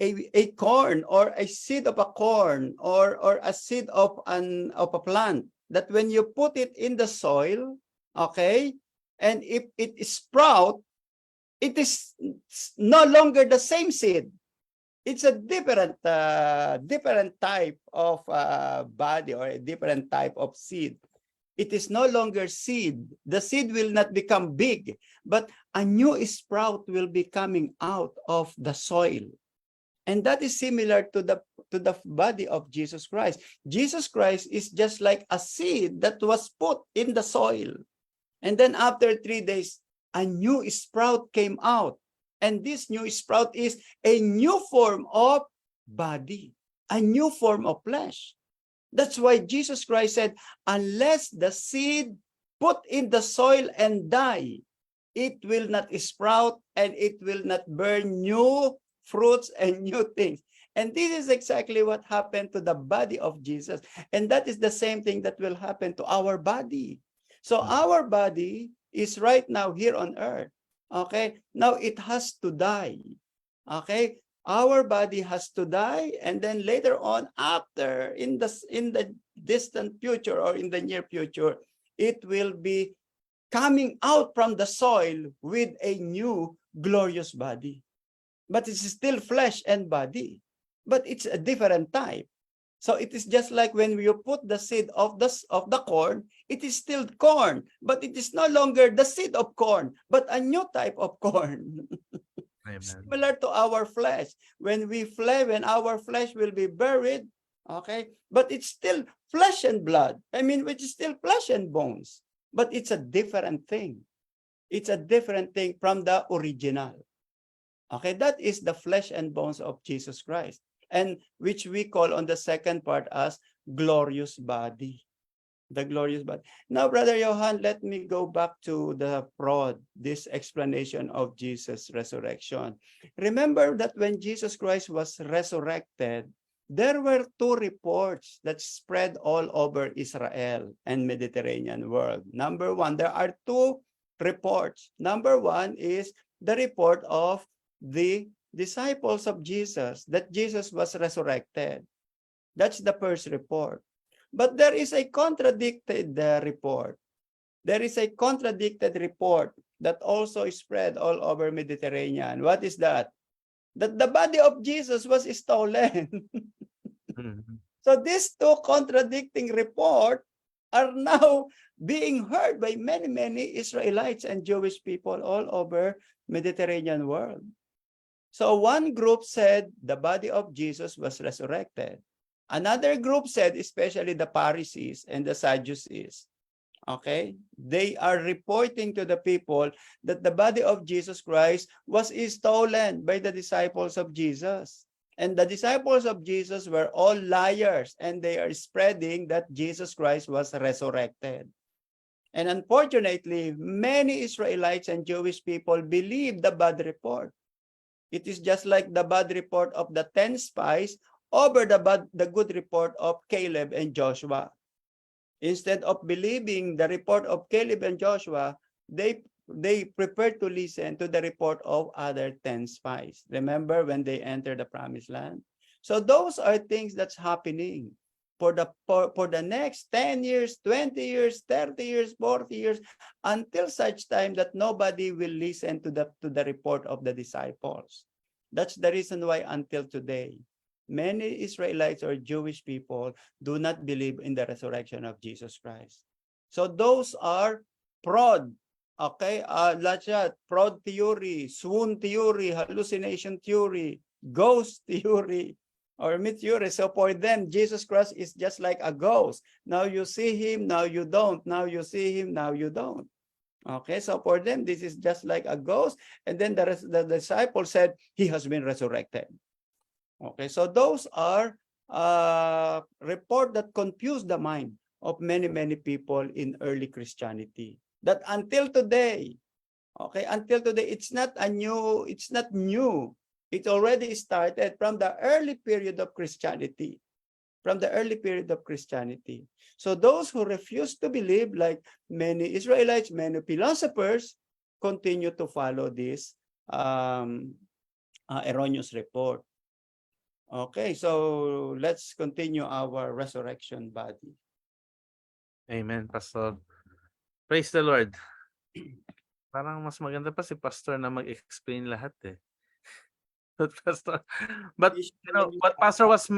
[SPEAKER 2] a corn or a seed of a corn or a seed of a plant, that when you put it in the soil, okay, and if it sprout, it is no longer the same seed. It's a different type of body or a different type of seed. It is no longer seed. The seed will not become big, but a new sprout will be coming out of the soil. And that is similar to the body of Jesus Christ. Jesus Christ is just like a seed that was put in the soil. And then after 3 days, a new sprout came out. And this new sprout is a new form of body, a new form of flesh. That's why Jesus Christ said, unless the seed put in the soil and die, it will not sprout and it will not bear new fruits and new things. And this is exactly what happened to the body of Jesus. And that is the same thing that will happen to our body. So our body is right now here on earth. Okay? Now it has to die. Okay? Our body has to die, and then later on, after in the distant future or in the near future, it will be coming out from the soil with a new glorious body. But it's still flesh and body, but it's a different type. So it is just like when you put the seed of the corn, it is still corn, but it is no longer the seed of corn, but a new type of corn.
[SPEAKER 3] Amen.
[SPEAKER 2] Similar to our flesh. When our flesh will be buried, okay, but it's still flesh and blood. I mean, which is still flesh and bones, but it's a different thing. It's a different thing from the original. Okay, that is the flesh and bones of Jesus Christ, and which we call on the second part as glorious body. The glorious body. Now, Brother Johan, let me go back to the prod, this explanation of Jesus' resurrection. Remember that when Jesus Christ was resurrected, there were two reports that spread all over Israel and Mediterranean world. Number one, there are two reports. Number one is the report of the disciples of Jesus, that Jesus was resurrected. That's the first report. But there is a contradicted report. There is a contradicted report that also spread all over Mediterranean. What is that? That the body of Jesus was stolen. So these two contradicting reports are now being heard by many, many Israelites and Jewish people all over Mediterranean world. So one group said the body of Jesus was resurrected. Another group said, especially the Pharisees and the Sadducees, okay, they are reporting to the people that the body of Jesus Christ was stolen by the disciples of Jesus. And the disciples of Jesus were all liars, and they are spreading that Jesus Christ was resurrected. And unfortunately, many Israelites and Jewish people believe the bad report. It is just like the bad report of the 10 spies over the good report of Caleb and Joshua. Instead of believing the report of Caleb and Joshua, they prepared to listen to the report of other 10 spies. Remember when they entered the promised land? So those are things that's happening for the next 10 years, 20 years, 30 years, 40 years, until such time that nobody will listen to the report of the disciples. That's the reason why until today, many Israelites or Jewish people do not believe in the resurrection of Jesus Christ. So those are prod, okay? Prod theory, swoon theory, hallucination theory, ghost theory, or myth theory. So for them, Jesus Christ is just like a ghost. Now you see him, now you don't. Now you see him, now you don't. Okay, so for them, this is just like a ghost. And then the disciples said, he has been resurrected. Okay, so those are report that confuse the mind of many, many people in early Christianity. That until today, okay, until today, it's not new. It already started from the early period of Christianity. So those who refuse to believe, like many Israelites, many philosophers, continue to follow this erroneous report. Okay, so let's continue our resurrection body.
[SPEAKER 3] Amen, Pastor. Praise the Lord. Parang mas maganda pa si Pastor na mag-explain lahat eh. Pastor. But you know what Pastor was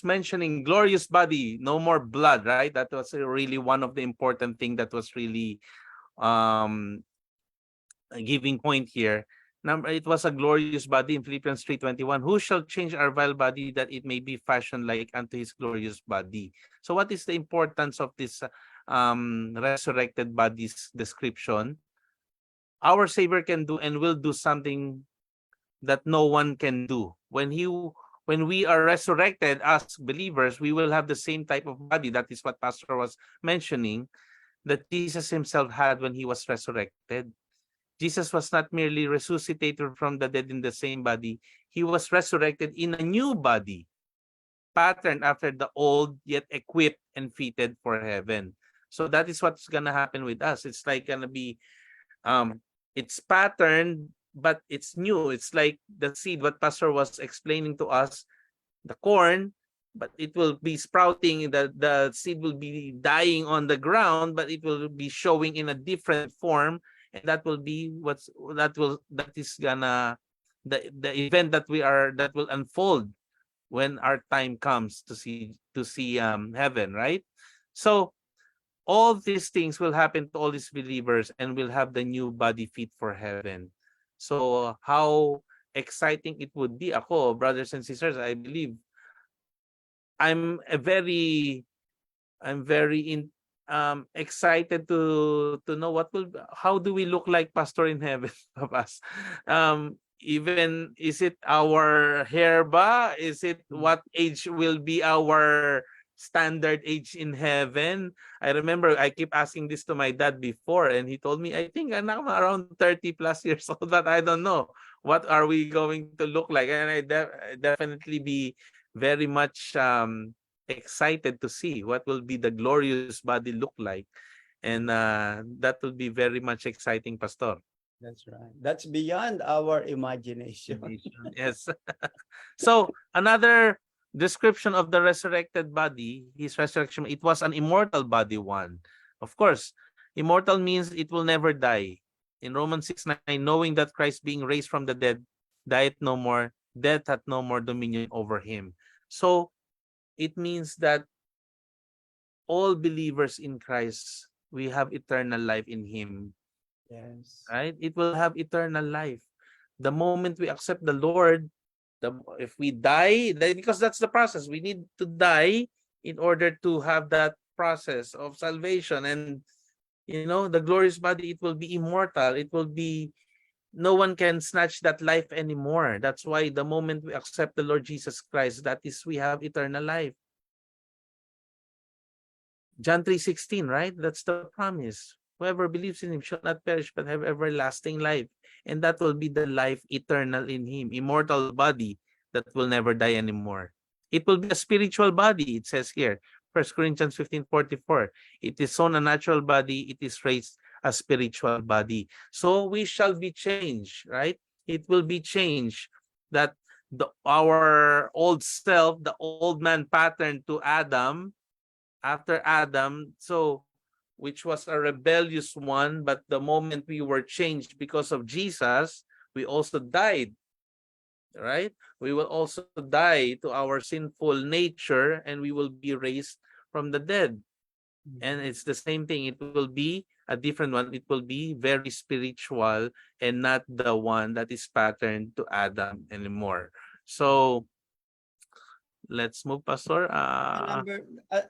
[SPEAKER 3] mentioning, glorious body, no more blood, right? That was really one of the important thing that was really um a giving point here. Number, it was a glorious body in Philippians 3:21. Who shall change our vile body that it may be fashioned like unto his glorious body? So what is the importance of this resurrected body's description? Our Savior can do and will do something that no one can do. When we are resurrected as believers, we will have the same type of body. That is what Pastor was mentioning, that Jesus himself had when he was resurrected. Jesus was not merely resuscitated from the dead in the same body. He was resurrected in a new body, patterned after the old, yet equipped and fitted for heaven. So that is what's gonna happen with us. It's like gonna be um it's patterned, but it's new. It's like the seed what Pastor was explaining to us, the corn, but it will be sprouting, the seed will be dying on the ground, but it will be showing in a different form, and that will be that is gonna the event that that will unfold when our time comes to see heaven, right? So all these things will happen to all these believers, and will have the new body fit for heaven. So how exciting it would be. Ako, brothers and sisters, I believe I'm a very I'm very excited to know what will how do we look like, Pastor, in heaven of us. Even is it our hair ba? Is it what age will be our standard age in heaven? I remember I keep asking this to my dad before, and he told me, I think I'm around 30 plus years old, but I don't know what are we going to look like. And I definitely be very much excited to see what will be the glorious body look like, and that will be very much exciting, Pastor.
[SPEAKER 2] That's right. That's beyond our imagination.
[SPEAKER 3] Yes. So another description of the resurrected body, his resurrection, it was an immortal body one. Of course, immortal means it will never die. In Romans 6:9, knowing that Christ being raised from the dead dieth no more, death hath no more dominion over him. So it means that all believers in Christ, we have eternal life in him,
[SPEAKER 2] Yes.
[SPEAKER 3] right? It will have eternal life. The moment we accept the Lord, if we die, because that's the process, we need to die in order to have that process of salvation. And you know, the glorious body, it will be immortal. It will be, no one can snatch that life anymore. That's why the moment we accept the Lord Jesus Christ, that is, we have eternal life. John 3:16, right? That's the promise. Whoever believes in him shall not perish but have everlasting life. And that will be the life eternal in him, immortal body that will never die anymore. It will be a spiritual body, it says here. 1 Corinthians 15:44. It is sown a natural body, it is raised a spiritual body. So we shall be changed, right? It will be changed. That our old self, the old man pattern to Adam, after Adam, so which was a rebellious one, but the moment we were changed because of Jesus, we also died, right? We will also die to our sinful nature, and we will be raised from the dead. And it's the same thing. It will be a different one. It will be very spiritual, and not the one that is patterned to Adam anymore. So let's move, Pastor.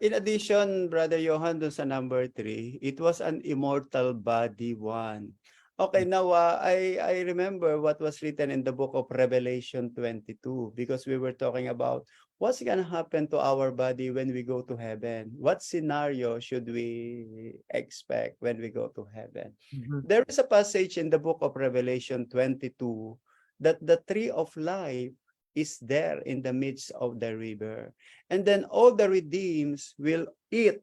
[SPEAKER 2] In addition, Brother Johan, dun sa number 3, it was an immortal body one. Okay, now I remember what was written in the book of Revelation 22, because we were talking about what's gonna happen to our body when we go to heaven. What scenario should we expect when we go to heaven? There is a passage in the book of Revelation 22 that the tree of life is there in the midst of the river. And then all the redeems will eat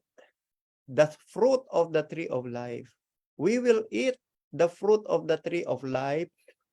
[SPEAKER 2] the fruit of the tree of life. We will eat the fruit of the tree of life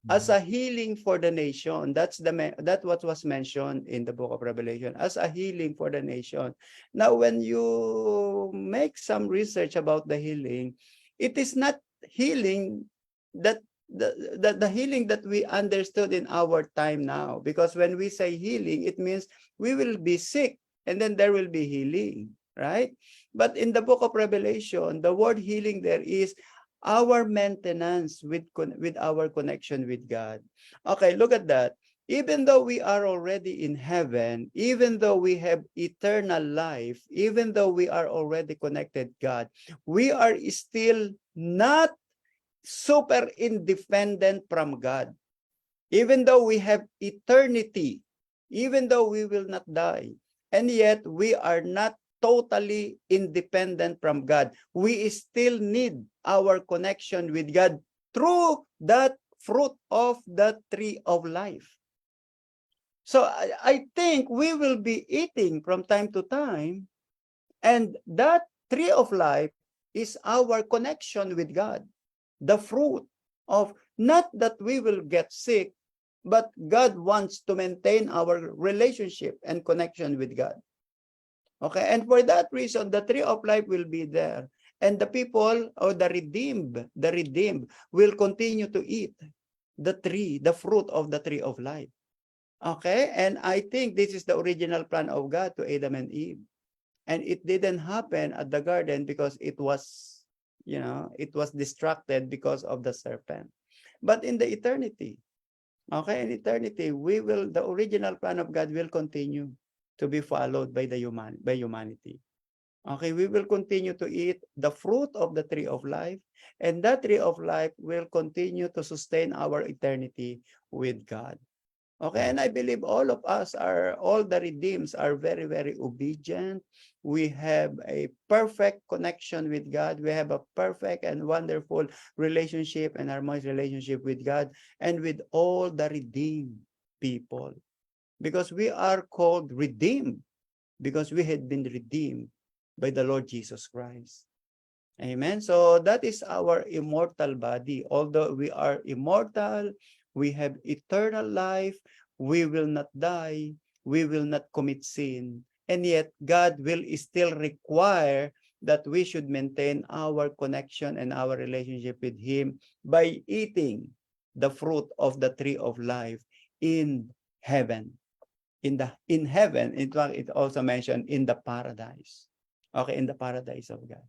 [SPEAKER 2] as a healing for the nation. That's what was mentioned in the book of Revelation, as a healing for the nation. Now, when you make some research about the healing, it is not healing that the healing that we understood in our time now. Because when we say healing, it means we will be sick and then there will be healing, right? But in the book of Revelation, the word healing there is our maintenance with our connection with God. Okay, look at that. Even though we are already in heaven, even though we have eternal life, even though we are already connected God, we are still not super independent from God. Even though we have eternity, even though we will not die, and yet we are not totally independent from God. We still need our connection with God through that fruit of the tree of life. So I think we will be eating from time to time, and that tree of life is our connection with God. The fruit of, not that we will get sick, but God wants to maintain our relationship and connection with God. Okay, and for that reason, the tree of life will be there. And the people, or the redeemed will continue to eat the tree, the fruit of the tree of life. Okay, and I think this is the original plan of God to Adam and Eve. And it didn't happen at the garden because it was, it was distracted because of the serpent. But in the eternity, okay, in eternity, the original plan of God will continue to be followed by humanity. Okay, we will continue to eat the fruit of the tree of life, and that tree of life will continue to sustain our eternity with God. Okay, and I believe all the redeemed are very, very obedient. We have a perfect connection with God. We have a perfect and wonderful relationship and harmonious relationship with God and with all the redeemed people. Because we are called redeemed, because we had been redeemed by the Lord Jesus Christ. Amen. So that is our immortal body. Although we are immortal, we have eternal life, we will not die, we will not commit sin, and yet God will still require that we should maintain our connection and our relationship with Him by eating the fruit of the tree of life in heaven. In heaven, it also mentioned in the paradise. Okay, in the paradise of God.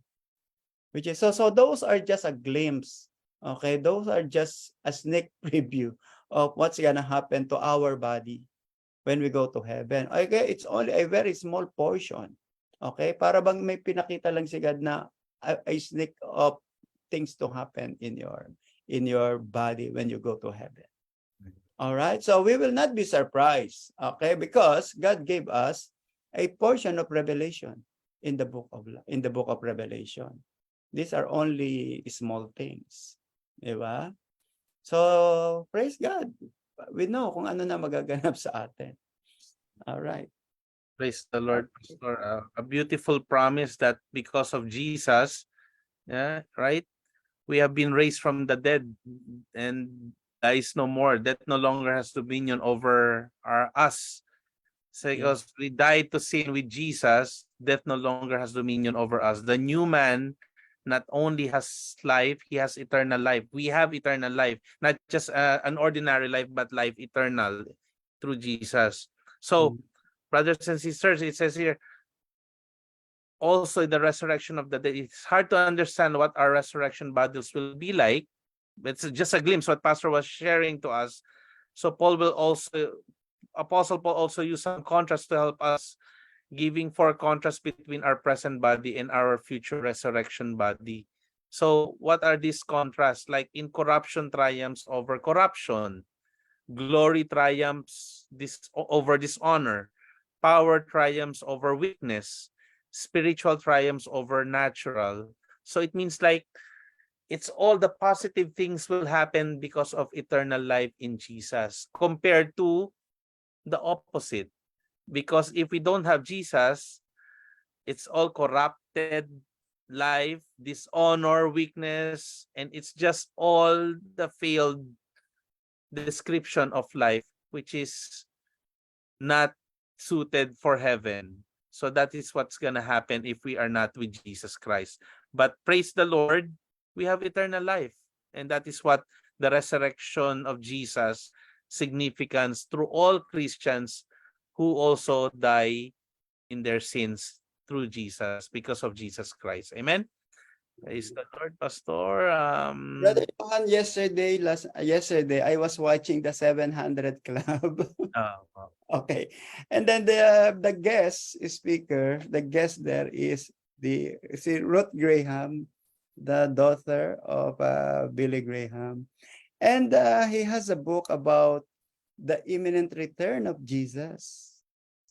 [SPEAKER 2] Which is, so those are just a glimpse. Okay, those are just a sneak preview of what's gonna happen to our body when we go to heaven. Okay, it's only a very small portion. Okay, para bang may pinakita lang si God na a sneak of things to happen in your body when you go to heaven. All right, so we will not be surprised, okay, because God gave us a portion of revelation in the book of Revelation. These are only small things, di ba? So praise God. We know kung ano na magaganap sa atin. All right.
[SPEAKER 3] Praise the Lord, Pastor. A beautiful promise that because of Jesus, yeah, right? We have been raised from the dead, and dies no more. Death no longer has dominion over us. So because we died to sin with Jesus, death no longer has dominion over us. The new man not only has life, he has eternal life. We have eternal life, not just an ordinary life, but life eternal through Jesus. So, brothers and sisters, it says here, also the resurrection of the dead. It's hard to understand what our resurrection bodies will be like. It's just a glimpse what Pastor was sharing to us. So Apostle Paul also used some contrast to help us, giving for contrast between our present body and our future resurrection body. So what are these contrasts? Like incorruption triumphs over corruption, glory triumphs over dishonor, power triumphs over weakness, spiritual triumphs over natural. So it means like it's all the positive things will happen because of eternal life in Jesus compared to the opposite. Because if we don't have Jesus, it's all corrupted life, dishonor, weakness, and it's just all the failed description of life, which is not suited for heaven. So that is what's gonna happen if we are not with Jesus Christ. But praise the Lord, we have eternal life. And that is what the resurrection of Jesus significance through all Christians who also die in their sins through Jesus because of Jesus Christ. Amen. Praise the Lord, Pastor.
[SPEAKER 2] Brother Johan, yesterday I was watching the 700 Club.
[SPEAKER 3] Oh,
[SPEAKER 2] Okay. And then the guest speaker, the guest there is Ruth Graham, the daughter of Billy Graham. And he has a book about the imminent return of Jesus.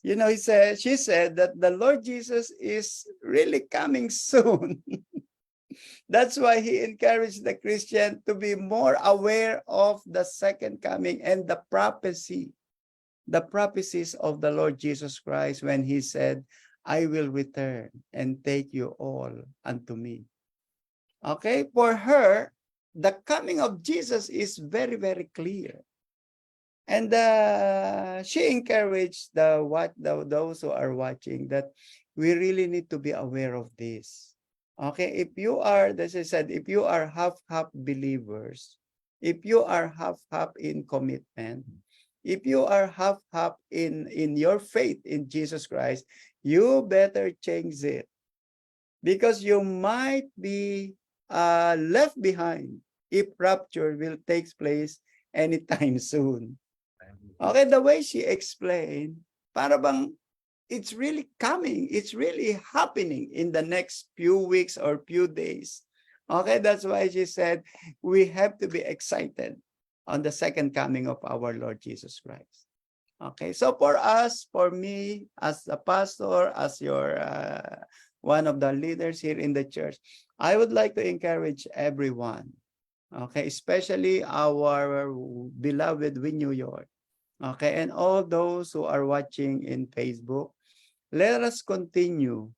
[SPEAKER 2] You know, she said that the Lord Jesus is really coming soon. That's why he encouraged the Christian to be more aware of the second coming and the prophecies of the Lord Jesus Christ when he said, I will return and take you all unto me. Okay, for her, the coming of Jesus is very, very clear. And she encouraged those who are watching that we really need to be aware of this. Okay, if you are, as I said, if you are half believers, if you are half in commitment, if you are half in your faith in Jesus Christ, you better change it, because you might be left behind if rapture will take place anytime soon. Okay, the way she explained, para bang it's really coming, it's really happening in the next few weeks or few days. Okay, that's why she said we have to be excited on the second coming of our Lord Jesus Christ. Okay, so for us, for me, as a pastor, as your one of the leaders here in the church, I would like to encourage everyone, okay, especially our beloved Win New York, okay, and all those who are watching in Facebook, let us continue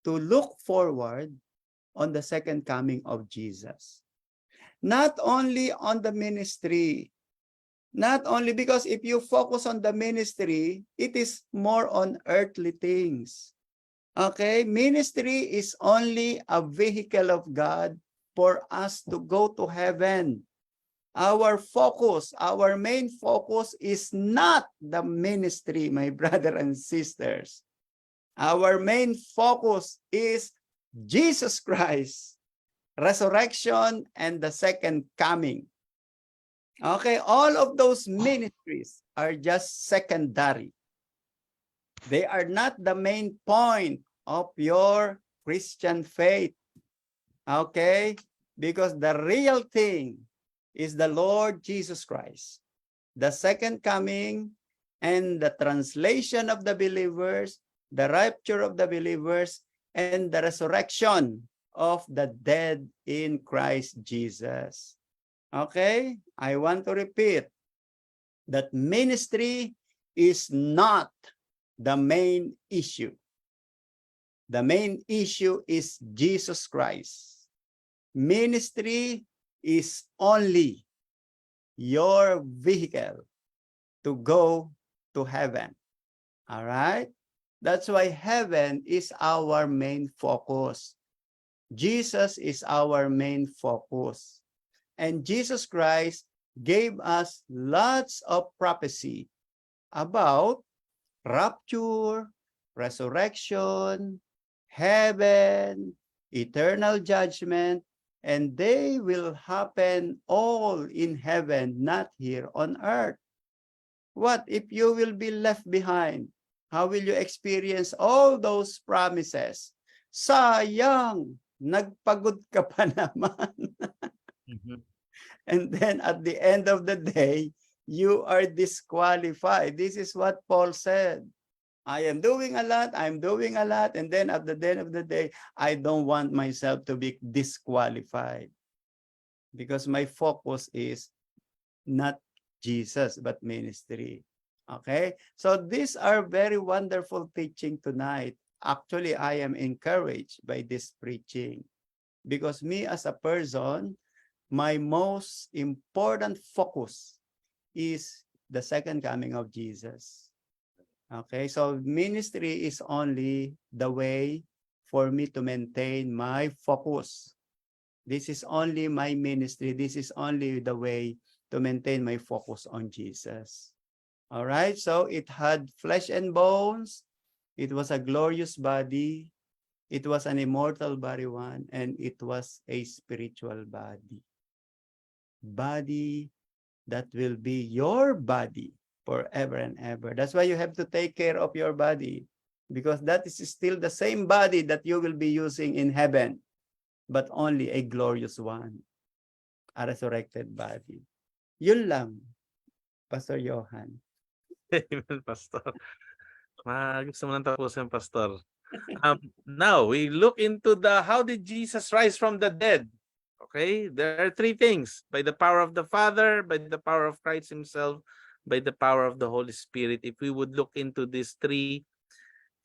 [SPEAKER 2] to look forward on the second coming of Jesus. Not only on the ministry, not only because if you focus on the ministry, it is more on earthly things. Okay, ministry is only a vehicle of God for us to go to heaven. Our focus, our main focus is not the ministry, my brother and sisters. Our main focus is Jesus Christ, resurrection, and the second coming. Okay, all of those ministries are just secondary. They are not the main point of your Christian faith. Okay, because the real thing is the Lord Jesus Christ, the second coming, and the translation of the believers, the rapture of the believers, and the resurrection of the dead in Christ Jesus. Okay, I want to repeat that ministry is not the main issue. The main issue is Jesus Christ. Ministry is only your vehicle to go to heaven. All right? That's why heaven is our main focus. Jesus is our main focus. And Jesus Christ gave us lots of prophecy about rapture, resurrection, heaven, eternal judgment, and they will happen all in heaven, not here on earth. What if you will be left behind? How will you experience all those promises? Sayang, nagpagod ka pa naman. And then at the end of the day, you are disqualified. This is what Paul said. I am doing a lot, I'm doing a lot, and then at the end of the day, I don't want myself to be disqualified, because my focus is not Jesus, but ministry. Okay? So these are very wonderful teaching tonight. Actually, I am encouraged by this preaching, because me as a person, my most important focus is the second coming of Jesus. Okay, so ministry is only the way for me to maintain my focus This is only my ministry. This is only the way to maintain my focus on Jesus. All right. So it had flesh and bones. It was a glorious body. It was an immortal body one, and it was a spiritual body. Body that will be your body forever and ever. That's why you have to take care of your body, because that is still the same body that you will be using in heaven, but only a glorious one, a resurrected body. Yun lang, Pastor Johan.
[SPEAKER 3] Amen, Pastor. Gusto mo nang tapusin, Pastor. Now, we look into how did Jesus rise from the dead? Okay, there are three things: by the power of the Father, by the power of Christ himself, by the power of the Holy Spirit. If we would look into these three,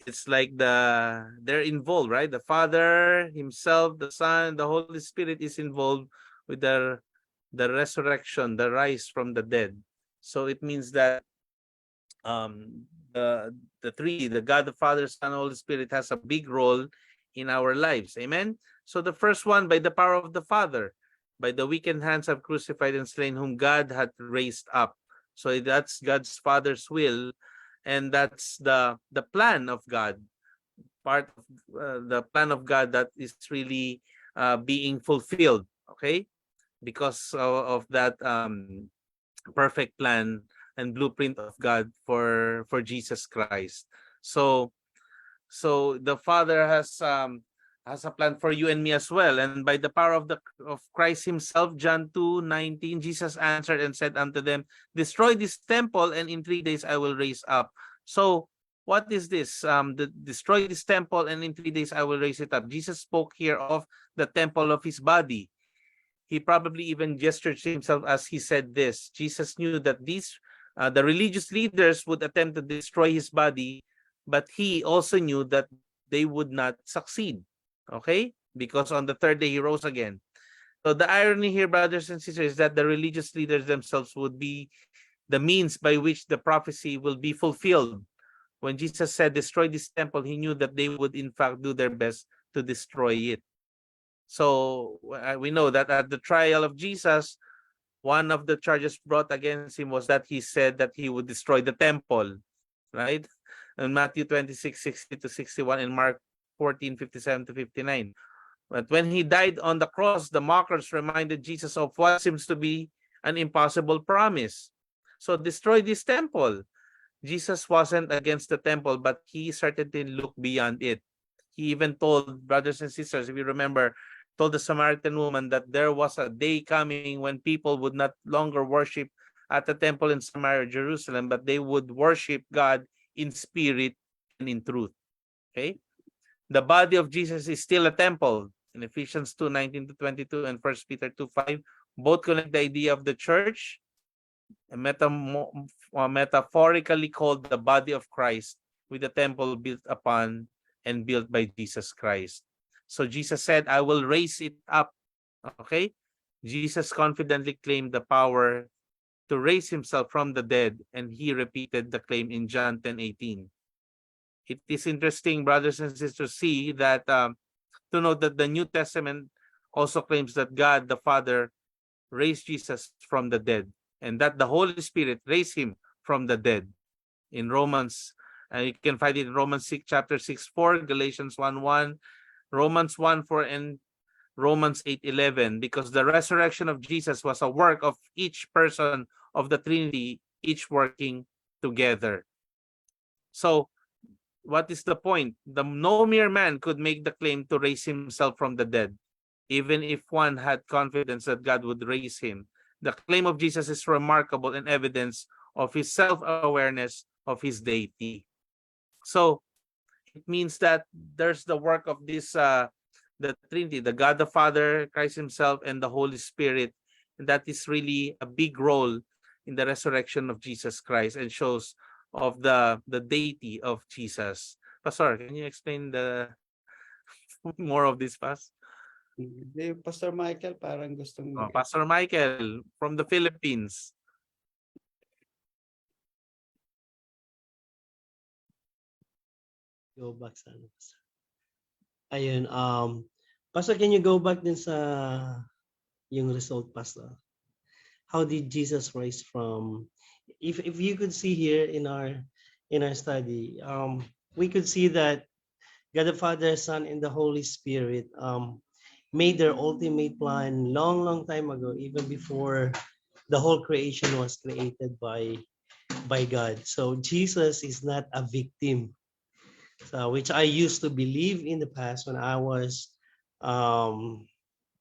[SPEAKER 3] it's like they're involved, right? The Father himself, the Son, the Holy Spirit is involved with the resurrection, the rise from the dead. So it means that the three, the God, the Father, Son, Holy Spirit, has a big role in our lives. Amen. So the first one, by the power of the Father, by the weakened hands have crucified and slain, whom God had raised up. So that's God's Father's will, and that's the plan of God. Part of the plan of God that is really being fulfilled. Okay, because of that perfect plan and blueprint of God for Jesus Christ. So the Father has a plan for you and me as well. And by the power of Christ himself, John 2:19, Jesus answered and said unto them, destroy this temple, and in 3 days I will raise up. So what is this? Destroy this temple, and in 3 days I will raise it up. Jesus spoke here of the temple of his body. He probably even gestured to himself as he said this. Jesus knew that the religious leaders would attempt to destroy his body, but he also knew that they would not succeed. Okay? Because on the third day he rose again. So the irony here, brothers and sisters, is that the religious leaders themselves would be the means by which the prophecy will be fulfilled. When Jesus said, destroy this temple, he knew that they would in fact do their best to destroy it. So we know that at the trial of Jesus, one of the charges brought against him was that he said that he would destroy the temple, right? In Matthew 26:60-61 and Mark 14:57-59. But when he died on the cross, the mockers reminded Jesus of what seems to be an impossible promise. So destroy this temple. Jesus wasn't against the temple, but he certainly looked beyond it. He even told brothers and sisters, if you remember, told the Samaritan woman that there was a day coming when people would not longer worship at the temple in Samaria, Jerusalem, but they would worship God in spirit and in truth. Okay? The body of Jesus is still a temple. In Ephesians 2:19-22 and 1 Peter 2:5, both connect the idea of the church, metaphorically called the body of Christ, with the temple built upon and built by Jesus Christ. So Jesus said, I will raise it up. Okay? Jesus confidently claimed the power to raise himself from the dead, and he repeated the claim in John 10:18. It is interesting, brothers and sisters, see that to note that the New Testament also claims that God the Father raised Jesus from the dead, and that the Holy Spirit raised him from the dead. In Romans, you can find it in Romans 6, chapter 6:4, Galatians 1:1, Romans 1:4, and Romans 8:11, because the resurrection of Jesus was a work of each person of the Trinity, each working together. So, what is the point? No mere man could make the claim to raise himself from the dead, even if one had confidence that God would raise him. The claim of Jesus is remarkable and evidence of his self-awareness of his deity. So it means that there's the work of the Trinity, the God the Father, Christ himself, and the Holy Spirit. And that is really a big role in the resurrection of Jesus Christ and shows of the deity of Jesus. Pastor, can you explain the more of this,
[SPEAKER 2] Pastor Michael parang gustong
[SPEAKER 3] Pastor Michael from the Philippines.
[SPEAKER 4] Go back sa ano. Ayun, Pastor, can you go back din sa yung result, Pastor? How did Jesus rise from? If you could see here in our study, we could see that God the Father, Son, and the Holy Spirit made their ultimate plan long time ago, even before the whole creation was created by God. So Jesus is not a victim, so, which I used to believe in the past when I was,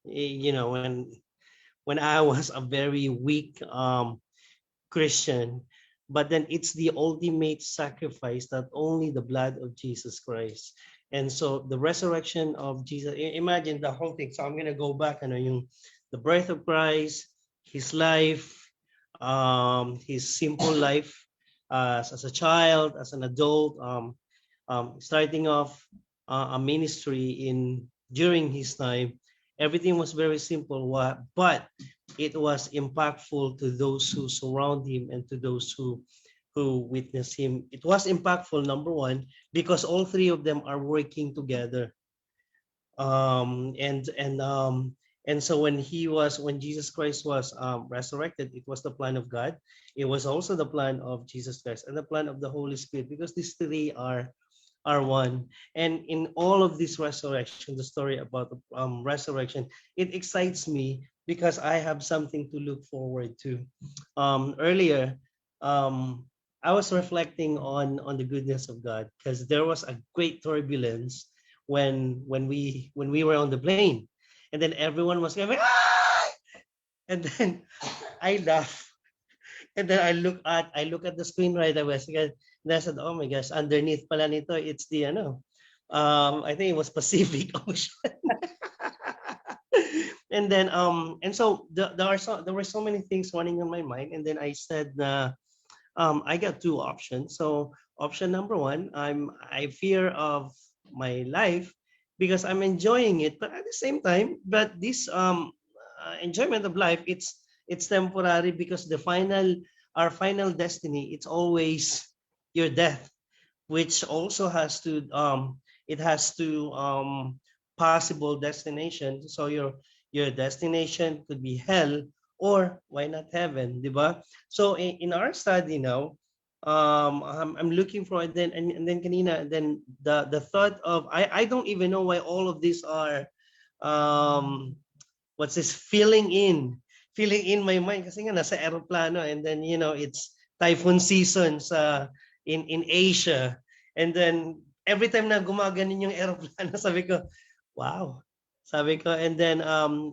[SPEAKER 4] you know, when I was a very weak Christian. But then it's the ultimate sacrifice that only the blood of Jesus Christ. And so the resurrection of Jesus, imagine the whole thing. So I'm gonna go back and yung the birth of Christ, his life, his simple life as a child, as an adult, starting off a ministry in during his time. Everything was very simple, but it was impactful to those who surround him and to those who witness him. It was impactful, number one, because all three of them are working together. And so when Jesus Christ was resurrected, it was the plan of God. It was also the plan of Jesus Christ and the plan of the Holy Spirit, because these three are one. And in all of this resurrection, the story about the resurrection, it excites me because I have something to look forward to. Earlier, I was reflecting on the goodness of God, because there was a great turbulence when we were on the plane, and then everyone was going, "Ah!" And then I laugh, and then I look at the screen right away. And I said, "Oh my gosh, underneath pala nito, it's the I think it was Pacific Ocean." And then and so there were so many things running on my mind, and then I said, I got two options. So option number one, I fear of my life because I'm enjoying it, but at the same time, but this enjoyment of life, it's temporary, because our final destiny, it's always your death, which also has to it has to possible destination. So your destination could be hell, or why not heaven, di ba? So in our study now, I'm looking for it, then and then kanina, then the thought of, I don't even know why all of these are what's this, filling in my mind, kasi nga nasa aeroplano, and then it's typhoon season in Asia, and then every time na gumaganon yung aeroplano, sabi ko, wow. Sabi ko, and then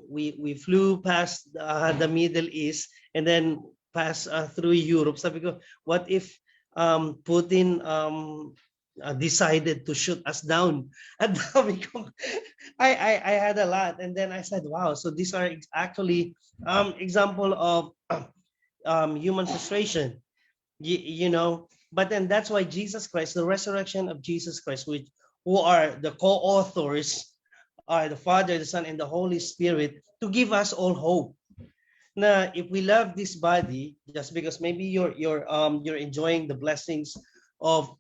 [SPEAKER 4] we flew past the Middle East, and then pass through Europe. Sabi ko, what if Putin decided to shoot us down? At sabi ko, I had a lot, and then I said, wow. So these are actually example of human frustration, But then that's why Jesus Christ, the resurrection of Jesus Christ, who are the co-authors, are the Father, the Son, and the Holy Spirit, to give us all hope. Na if we love this body, just because maybe you're enjoying the blessings of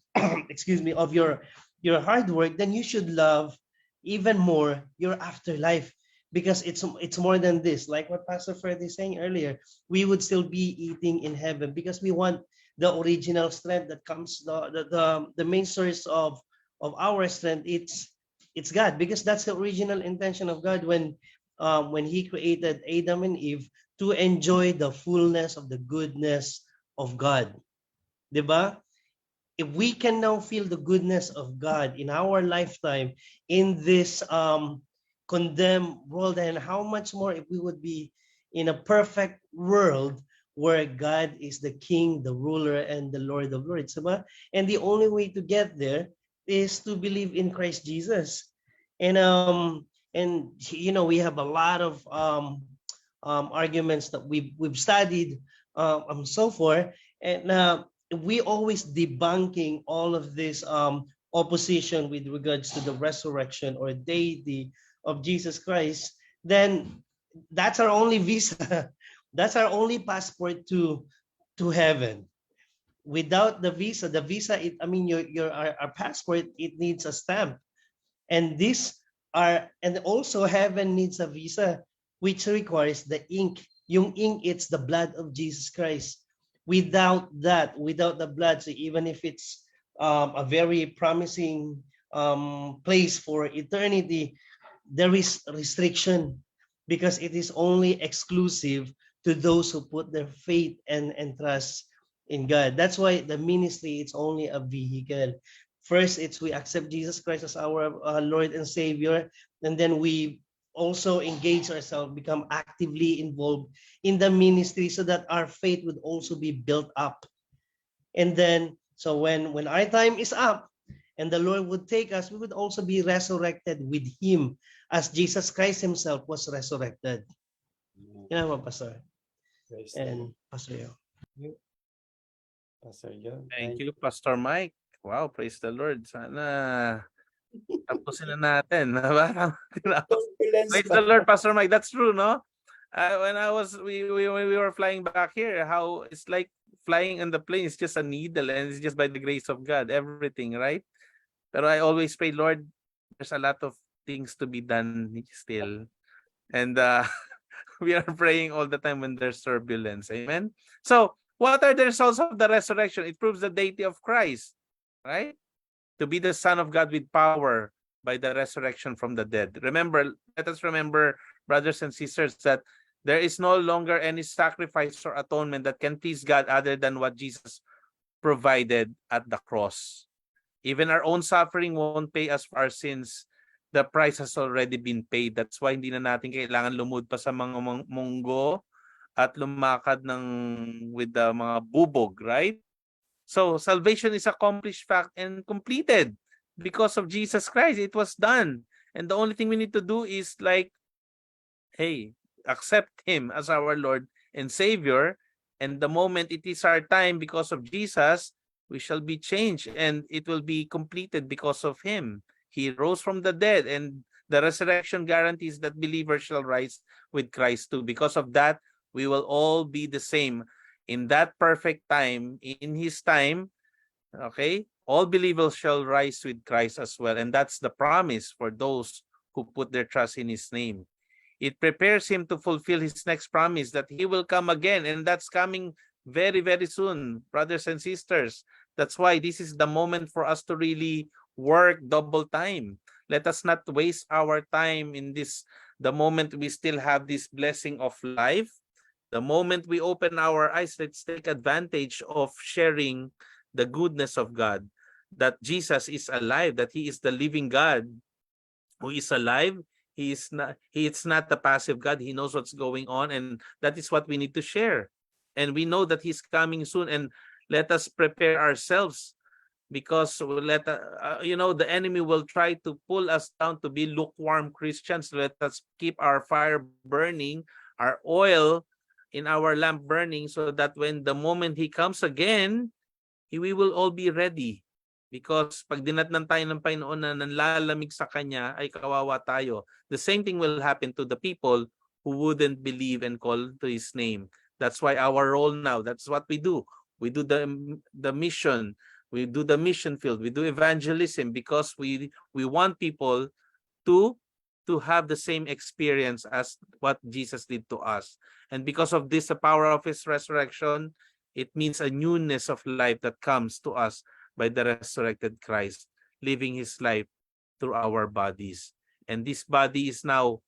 [SPEAKER 4] excuse me, of your hard work, then you should love even more your afterlife, because it's more than this. Like what Pastor Fred is saying earlier, we would still be eating in heaven, because we want the original strength that comes, the main source of our strength. It's God, because that's the original intention of God when he created Adam and Eve, to enjoy the fullness of the goodness of God. Diba? If we can now feel the goodness of God in our lifetime in this condemned world, and how much more if we would be in a perfect world where God is the King, the ruler, and the Lord of Lords. Diba? And the only way to get there is to believe in Christ Jesus. And we have a lot of arguments that we've studied so far, and we always debunking all of this opposition with regards to the resurrection or deity of Jesus Christ. Then that's our only visa. That's our only passport to heaven. Without the visa, our passport, it needs a stamp. And this and also heaven needs a visa, which requires the ink. Yung ink, it's the blood of Jesus Christ. Without that, without the blood, so even if it's a very promising place for eternity, there is restriction because it is only exclusive to those who put their faith and trust in God. That's why the ministry, it's only a vehicle. First, it's we accept Jesus Christ as our Lord and Savior, and then we also engage ourselves, become actively involved in the ministry so that our faith would also be built up. And then, so when our time is up and the Lord would take us, we would also be resurrected with Him as Jesus Christ Himself was resurrected. Yan naman, Pastor.
[SPEAKER 2] Praise the
[SPEAKER 4] And
[SPEAKER 2] Lord.
[SPEAKER 4] Pastor Yo.
[SPEAKER 2] Pastor John.
[SPEAKER 3] Thank you, Pastor Mike. Wow, praise the Lord. Sana tapusin na natin.
[SPEAKER 2] Turbulence
[SPEAKER 3] Praise
[SPEAKER 2] pa.
[SPEAKER 3] the Lord, Pastor Mike. That's true, no? When when we were flying back here, how it's like flying on the plane is just a needle, and it's just by the grace of God, everything, right? But I always pray, Lord, there's a lot of things to be done still, and we are praying all the time when there's turbulence. Amen. So, what are the results of the resurrection? It proves the deity of Christ, right? To be the Son of God with power by the resurrection from the dead. Remember, let us remember, brothers and sisters, that there is no longer any sacrifice or atonement that can please God other than what Jesus provided at the cross. Even our own suffering won't pay us for our sins. The price has already been paid. That's why hindi na natin kailangan lumud pa sa mga munggo at lumakad with the mga bubog, right? So salvation is accomplished fact and completed because of Jesus Christ. It was done. And the only thing we need to do is like, hey, accept Him as our Lord and Savior. And the moment it is our time because of Jesus, we shall be changed and it will be completed because of Him. He rose from the dead, and the resurrection guarantees that believers shall rise with Christ too. Because of that, we will all be the same. In that perfect time, in His time, okay, all believers shall rise with Christ as well. And that's the promise for those who put their trust in His name. It prepares Him to fulfill His next promise that He will come again. And that's coming very, very soon, brothers and sisters. That's why this is the moment for us to really work double time. Let us not waste our time in this, the moment we still have this blessing of life. The moment we open our eyes, let's take advantage of sharing the goodness of God, that Jesus is alive, that He is the living God who is alive. He is not a passive God. He knows what's going on, and that is what we need to share. And we know that He's coming soon, and let us prepare ourselves, because the enemy will try to pull us down to be lukewarm Christians. Let us keep our fire burning, our oil in our lamp burning, so that when the moment He comes again, we will all be ready. Because pag dinatnan tayo ng Panginoon na nanlalamig sa Kanya, ay kawawa tayo. The same thing will happen to the people who wouldn't believe and call to His name. That's why our role now, that's what we do. We do the mission. We do the mission field. We do evangelism because we want people to have the same experience as what Jesus did to us. And because of this, the power of His resurrection, it means a newness of life that comes to us by the resurrected Christ, living His life through our bodies. And this body is now,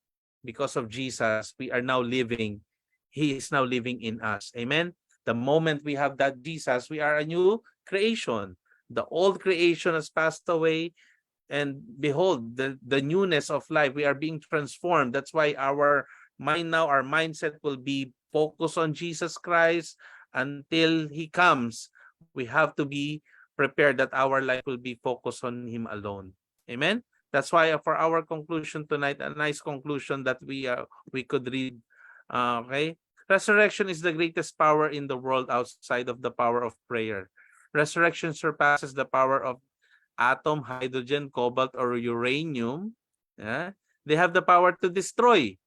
[SPEAKER 3] because of Jesus, we are now living. He is now living in us. Amen? The moment we have that Jesus, we are a new creation. The old creation has passed away, and behold, the newness of life. We are being transformed. That's why our mind now, our mindset will be focused on Jesus Christ until He comes. We have to be prepared that our life will be focused on Him alone. Amen? That's why for our conclusion tonight, a nice conclusion that we could read. Okay? Resurrection is the greatest power in the world outside of the power of prayer. Resurrection surpasses the power of atom, hydrogen, cobalt, or uranium. Yeah? They have the power to destroy.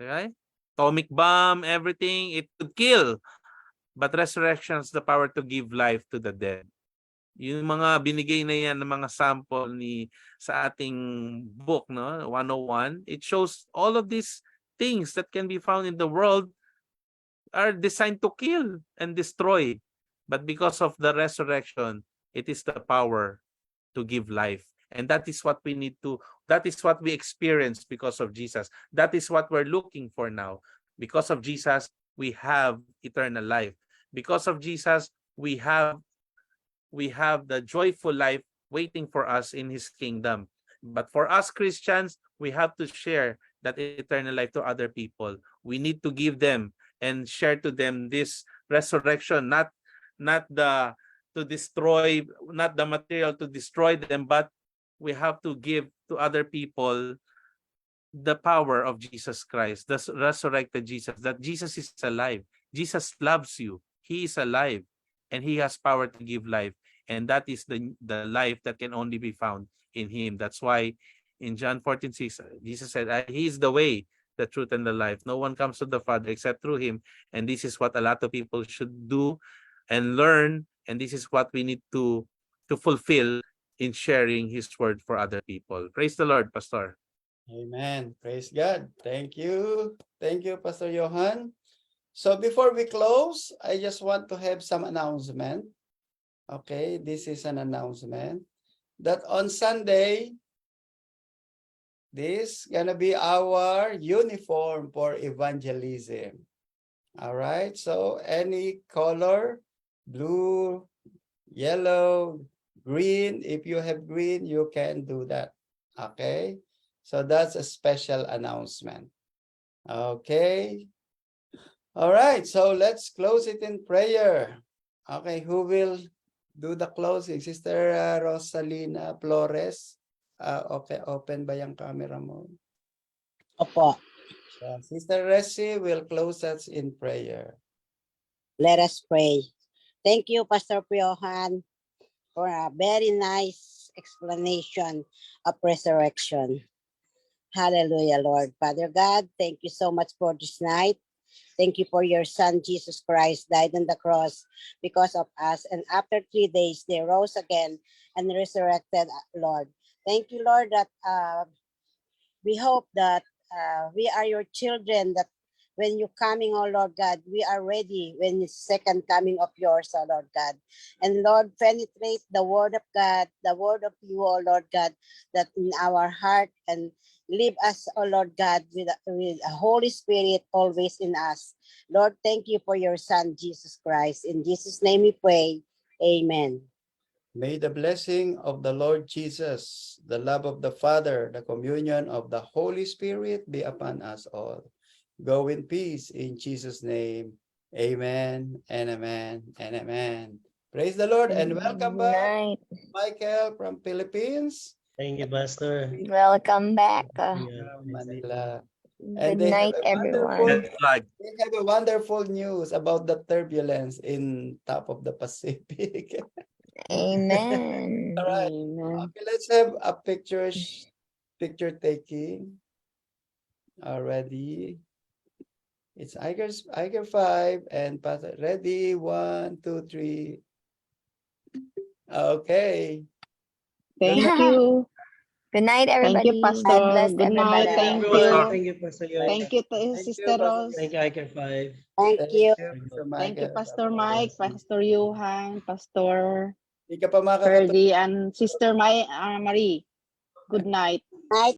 [SPEAKER 3] Okay? Atomic bomb, everything, it could kill. But resurrection has the power to give life to the dead. Yung mga binigay na yan ng mga sample sa ating book, no, 101, it shows all of these things that can be found in the world are designed to kill and destroy. But because of the resurrection, it is the power to give life. And that is what we need to, that is what we experience because of Jesus. That is what we're looking for now. Because of Jesus, we have eternal life. Because of Jesus, we have the joyful life waiting for us in his kingdom. But for us Christians, we have to share that eternal life to other people. We need to give them and share to them this resurrection, not the to destroy, not the material to destroy them, but we have to give to other people the power of Jesus Christ, the resurrected Jesus, that Jesus is alive. Jesus loves you. He is alive and he has power to give life. And that is the life that can only be found in him. That's why in John 14:6, Jesus said, he is the way, the truth, and the life. No one comes to the Father except through him. And this is what a lot of people should do and learn. And this is what we need to fulfill in sharing his word for other people. Praise the Lord, Pastor.
[SPEAKER 2] Amen. Praise God. Thank you. Thank you, Pastor Johan. So before we close, I just want to have some announcement. Okay, this is an announcement that on Sunday, this is gonna be our uniform for evangelism. All right, so any color, blue, yellow, green, if you have green, you can do that. Okay, so that's a special announcement. Okay. All right, so let's close it in prayer. Okay, who will do the closing? Sister Rosalina Flores. Okay, open ba yung camera mo?
[SPEAKER 5] Opo,
[SPEAKER 2] Sister Resi will close us in prayer.
[SPEAKER 5] let us pray. Thank you, Pastor Johan, for a very nice explanation of resurrection. Hallelujah, Lord. Father God, thank you so much for this night. Thank you for your son, Jesus Christ, died on the cross because of us. And after 3 days, they rose again and resurrected, Lord. Thank you, Lord, that we hope that we are your children, that when you're coming, oh Lord God, we are ready when the second coming of yours, oh Lord God. And Lord, penetrate the word of God, the word of you, oh Lord God, that in our heart, and leave us, oh Lord God, with a Holy Spirit always in us. Lord, thank you for your son, Jesus Christ. In Jesus' name we pray. Amen.
[SPEAKER 2] May the blessing of the Lord Jesus, the love of the Father, the communion of the Holy Spirit be upon us all. Go in peace in Jesus' name. Amen and amen and amen. Praise the Lord and welcome back,
[SPEAKER 6] Night.
[SPEAKER 2] Michael from Philippines.
[SPEAKER 4] Thank you, Pastor.
[SPEAKER 6] Welcome back.
[SPEAKER 4] Yeah,
[SPEAKER 2] Manila.
[SPEAKER 6] Good
[SPEAKER 2] And they have
[SPEAKER 6] night,
[SPEAKER 2] a
[SPEAKER 6] everyone.
[SPEAKER 2] they have a wonderful news about the turbulence in top of the Pacific.
[SPEAKER 6] Amen.
[SPEAKER 2] All right.
[SPEAKER 1] Amen.
[SPEAKER 2] Okay, let's have a picture taking already. It's Iger 5 and ready. 1, 2, 3. Okay.
[SPEAKER 1] Thank you.
[SPEAKER 6] Good night,
[SPEAKER 1] Thank
[SPEAKER 6] everybody.
[SPEAKER 1] you, Pastor.
[SPEAKER 6] God bless
[SPEAKER 1] Good night.
[SPEAKER 6] everybody.
[SPEAKER 1] Thank
[SPEAKER 3] you,
[SPEAKER 1] you.
[SPEAKER 3] Pastor.
[SPEAKER 4] Thank you, Pastor Johan.
[SPEAKER 1] Thank you, Sister Rose.
[SPEAKER 4] Thank you, Iker 5.
[SPEAKER 5] Thank you.
[SPEAKER 2] Pastor
[SPEAKER 1] Thank you,
[SPEAKER 2] Michael.
[SPEAKER 1] Pastor Mike, Pastor Johan, Pastor
[SPEAKER 2] Hindi ka pa makakatulog.
[SPEAKER 1] Ferdy, and Sister Marie. Good night.
[SPEAKER 5] Night.